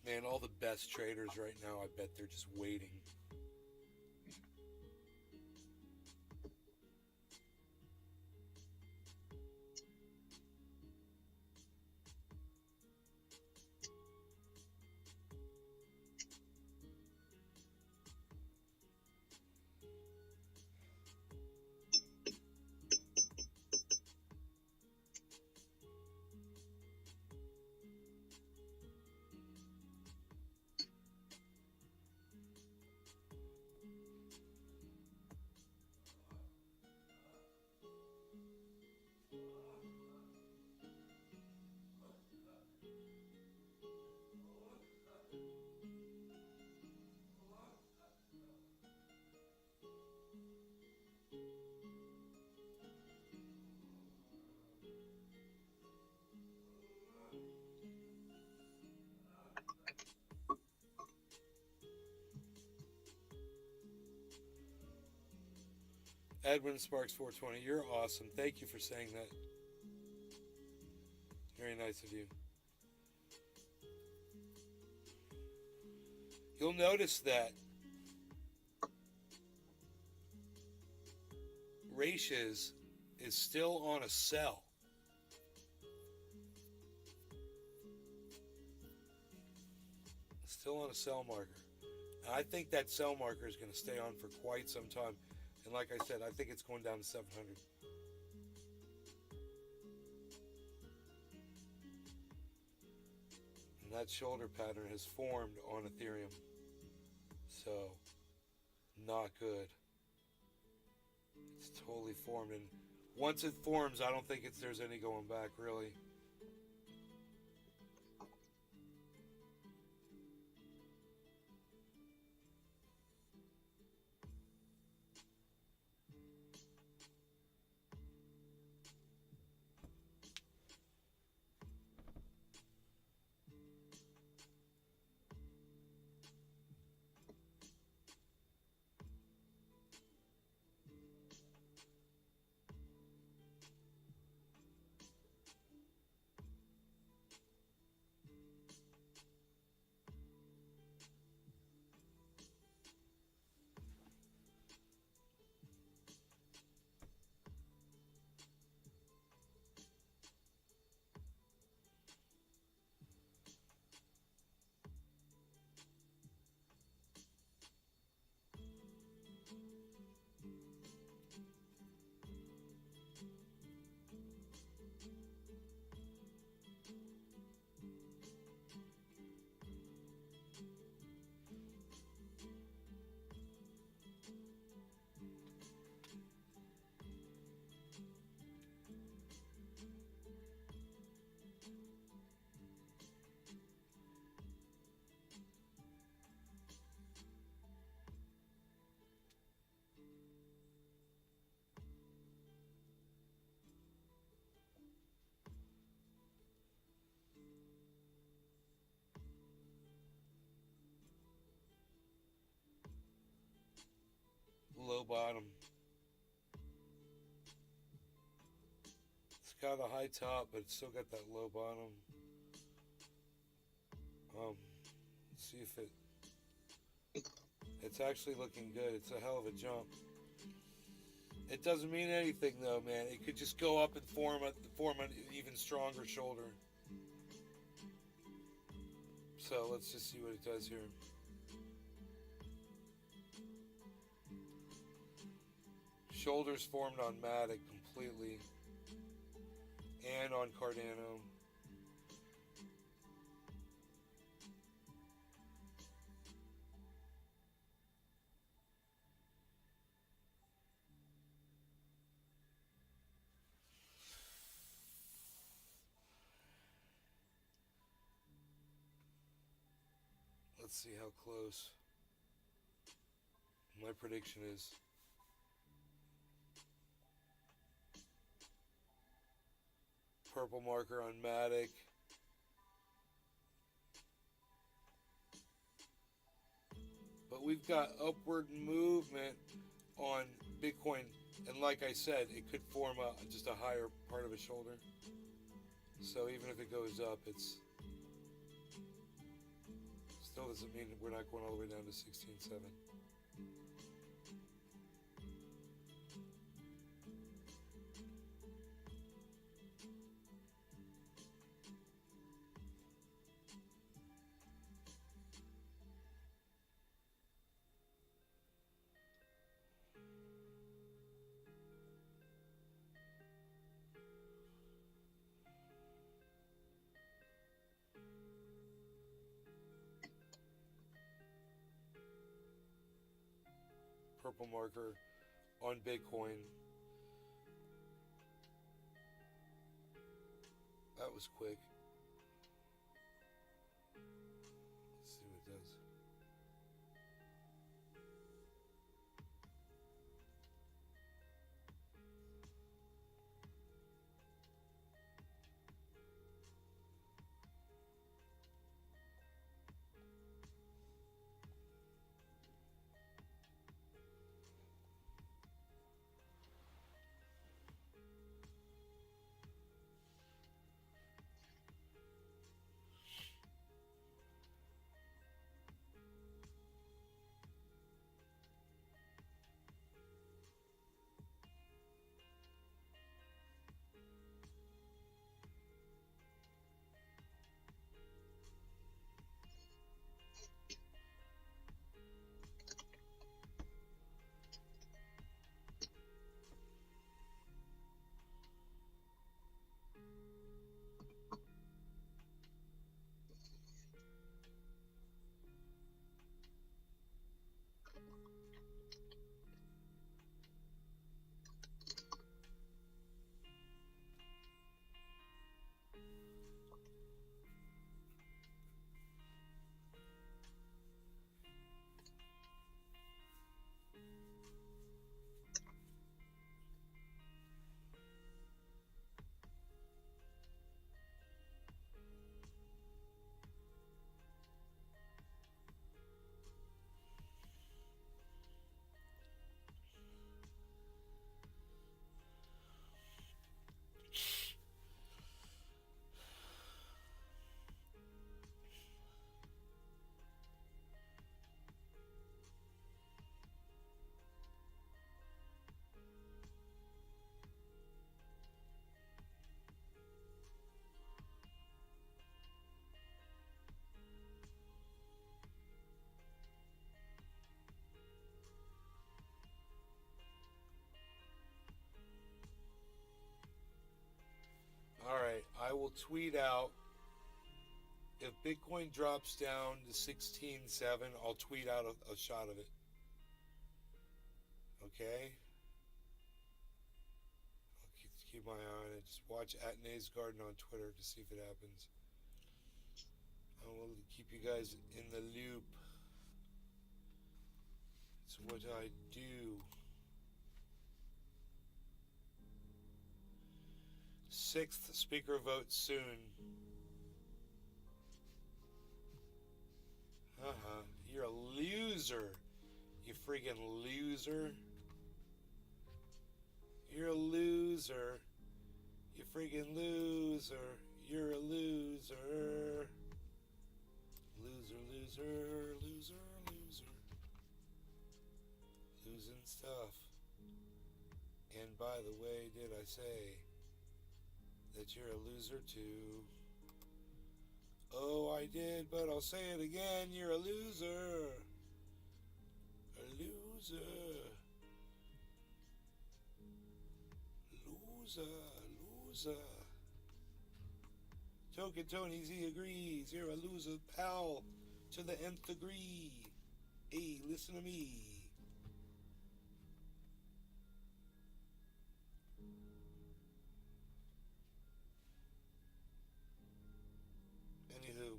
Man, all the best traders right now, I bet they're just waiting. Edwin Sparks 420, you're awesome. Thank you for saying that. Very nice of you. You'll notice that Ratia's is still on a sell. Still on a sell marker. And I think that sell marker is going to stay on for quite some time. And like I said, I think it's going down to 700. And that shoulder pattern has formed on Ethereum. So, not good. It's totally formed. And once it forms, I don't think there's any going back, really. low bottom. It's got a high top, but it's still got that low bottom. Let's see if it's actually looking good. It's a hell of a jump. It doesn't mean anything though, man. It could just go up and form an even stronger shoulder. So let's just see what it does here. Shoulders formed on Matic completely and on Cardano. Let's see how close. My prediction is purple marker on Matic. But we've got upward movement on Bitcoin. And like I said, it could form just a higher part of a shoulder. So even if it goes up, it's still doesn't mean we're not going all the way down to 16.7. Purple marker on Bitcoin. That was quick. Let's see what it does. Alright, I will tweet out if Bitcoin drops down to 16.7, I'll tweet out a shot of it. Okay? I'll keep my eye on it. Just watch @NaysGarden on Twitter to see if it happens. I will keep you guys in the loop. It's what I do. 6th speaker vote soon. You're a loser. You freaking loser. Friggin' loser. You're a loser. Loser, loser, loser, loser. Losing stuff. And by the way, did I say that you're a loser too? Oh, I did, but I'll say it again. You're a loser. A loser. Loser, loser. Token Tony Z agrees. You're a loser, pal, to the nth degree. Hey, listen to me. Anywho,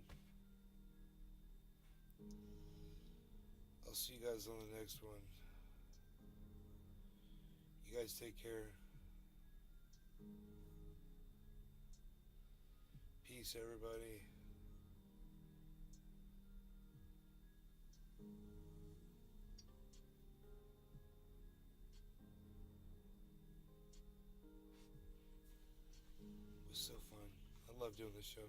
I'll see you guys on the next one. You guys take care. Peace, everybody. It was so fun. I love doing this show.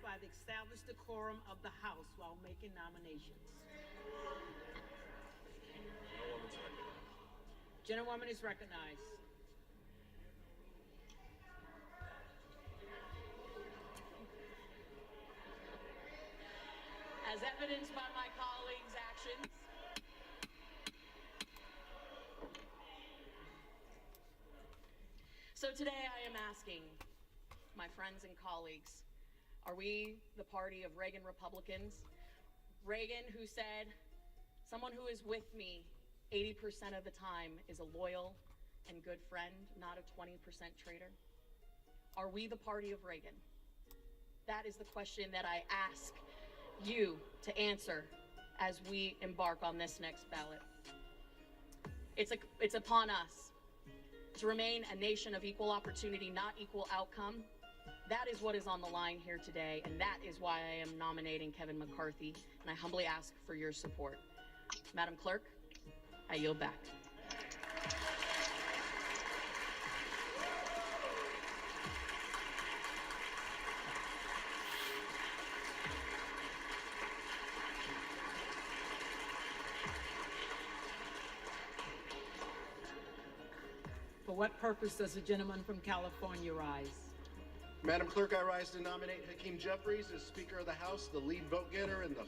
By the established decorum of the House while making nominations. Gentlewoman is recognized. As evidenced by my colleagues' actions, so today I am asking my friends and colleagues, are we the party of Reagan Republicans? Reagan, who said, someone who is with me 80% of the time is a loyal and good friend, not a 20% traitor. Are we the party of Reagan? That is the question that I ask you to answer as we embark on this next ballot. It's upon us to remain a nation of equal opportunity, not equal outcome. That is what is on the line here today, and that is why I am nominating Kevin McCarthy, and I humbly ask for your support. Madam Clerk, I yield back. For what purpose does the gentleman from California rise? Madam Clerk, I rise to nominate Hakeem Jeffries as Speaker of the House, the lead vote getter in the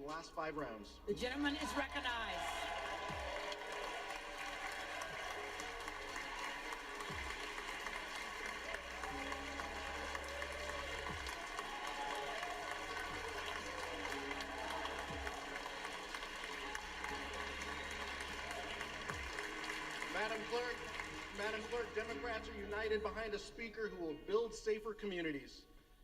last 5 rounds. The gentleman is recognized. Madam Clerk, Democrats are united behind a speaker who will build safer communities.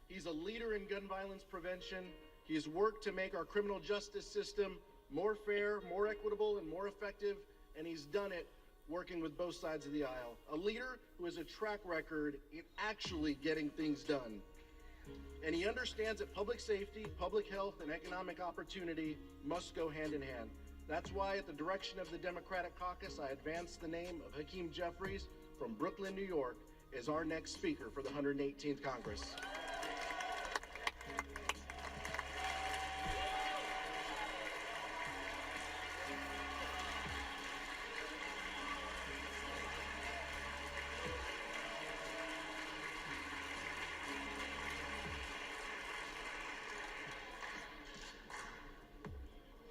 He's a leader in gun violence prevention. He has worked to make our criminal justice system more fair, more equitable, and more effective, and he's done it working with both sides of the aisle. A leader who has a track record in actually getting things done. And he understands that public safety, public health, and economic opportunity must go hand in hand. That's why, at the direction of the Democratic caucus, I advance the name of Hakeem Jeffries from Brooklyn, New York, as our next speaker for the 118th Congress.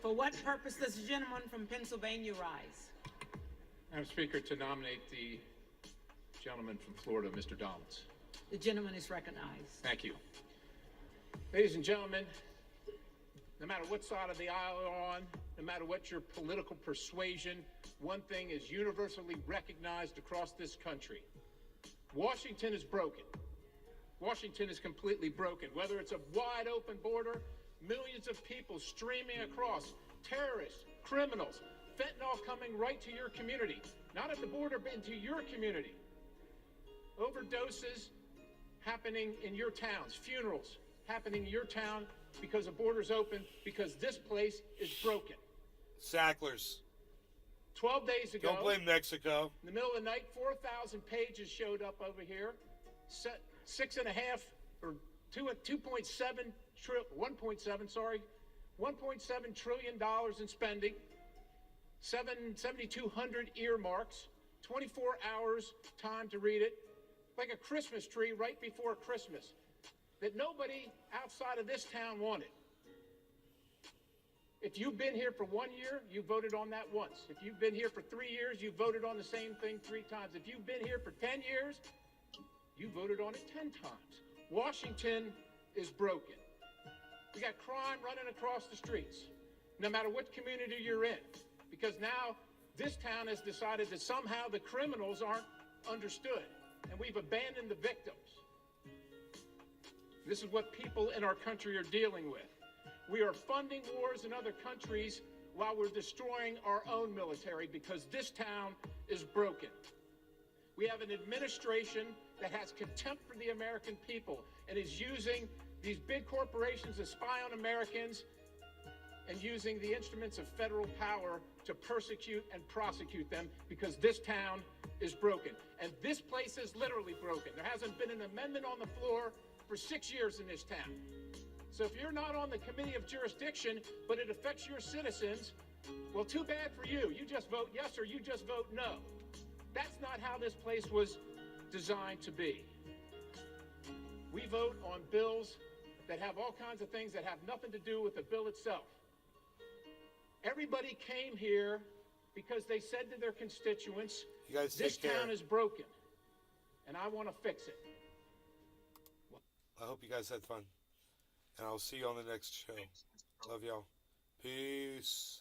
For what purpose does the gentleman from Pennsylvania rise? Madam Speaker, to nominate the gentleman from Florida, Mr. Donalds. The gentleman is recognized. Thank you. Ladies and gentlemen, no matter what side of the aisle you're on, no matter what your political persuasion, one thing is universally recognized across this country. Washington is broken. Washington is completely broken. Whether it's a wide open border, millions of people streaming across, terrorists, criminals, fentanyl coming right to your community. Not at the border, but into your community. Overdoses happening in your towns, funerals happening in your town because the border's open, because this place is broken. Sacklers. 12 days ago, Don't blame Mexico. in the middle of the night, 4,000 pages showed up over here. 6.5 or 2.7 $1.7 trillion in spending, 7,200 earmarks, 24 hours time to read it, like a Christmas tree right before Christmas, that nobody outside of this town wanted. If you've been here for 1 year, you voted on that once. If you've been here for 3 years, you voted on the same thing 3 times. If you've been here for 10 years, you voted on it 10 times. Washington is broken. We got crime running across the streets, no matter what community you're in, because now this town has decided that somehow the criminals aren't understood, and we've abandoned the victims. This is what people in our country are dealing with. We are funding wars in other countries while we're destroying our own military because this town is broken. We have an administration that has contempt for the American people and is using these big corporations to spy on Americans and using the instruments of federal power to persecute and prosecute them because this town is broken. And this place is literally broken. There hasn't been an amendment on the floor for 6 years in this town. So if you're not on the committee of jurisdiction, but it affects your citizens, well, too bad for you. You just vote yes or you just vote no. That's not how this place was designed to be. We vote on bills that have all kinds of things that have nothing to do with the bill itself. Everybody came here because they said to their constituents, You guys this take care. town is broken, and I want to fix it. I hope you guys had fun. And I'll see you on the next show. Love y'all. Peace.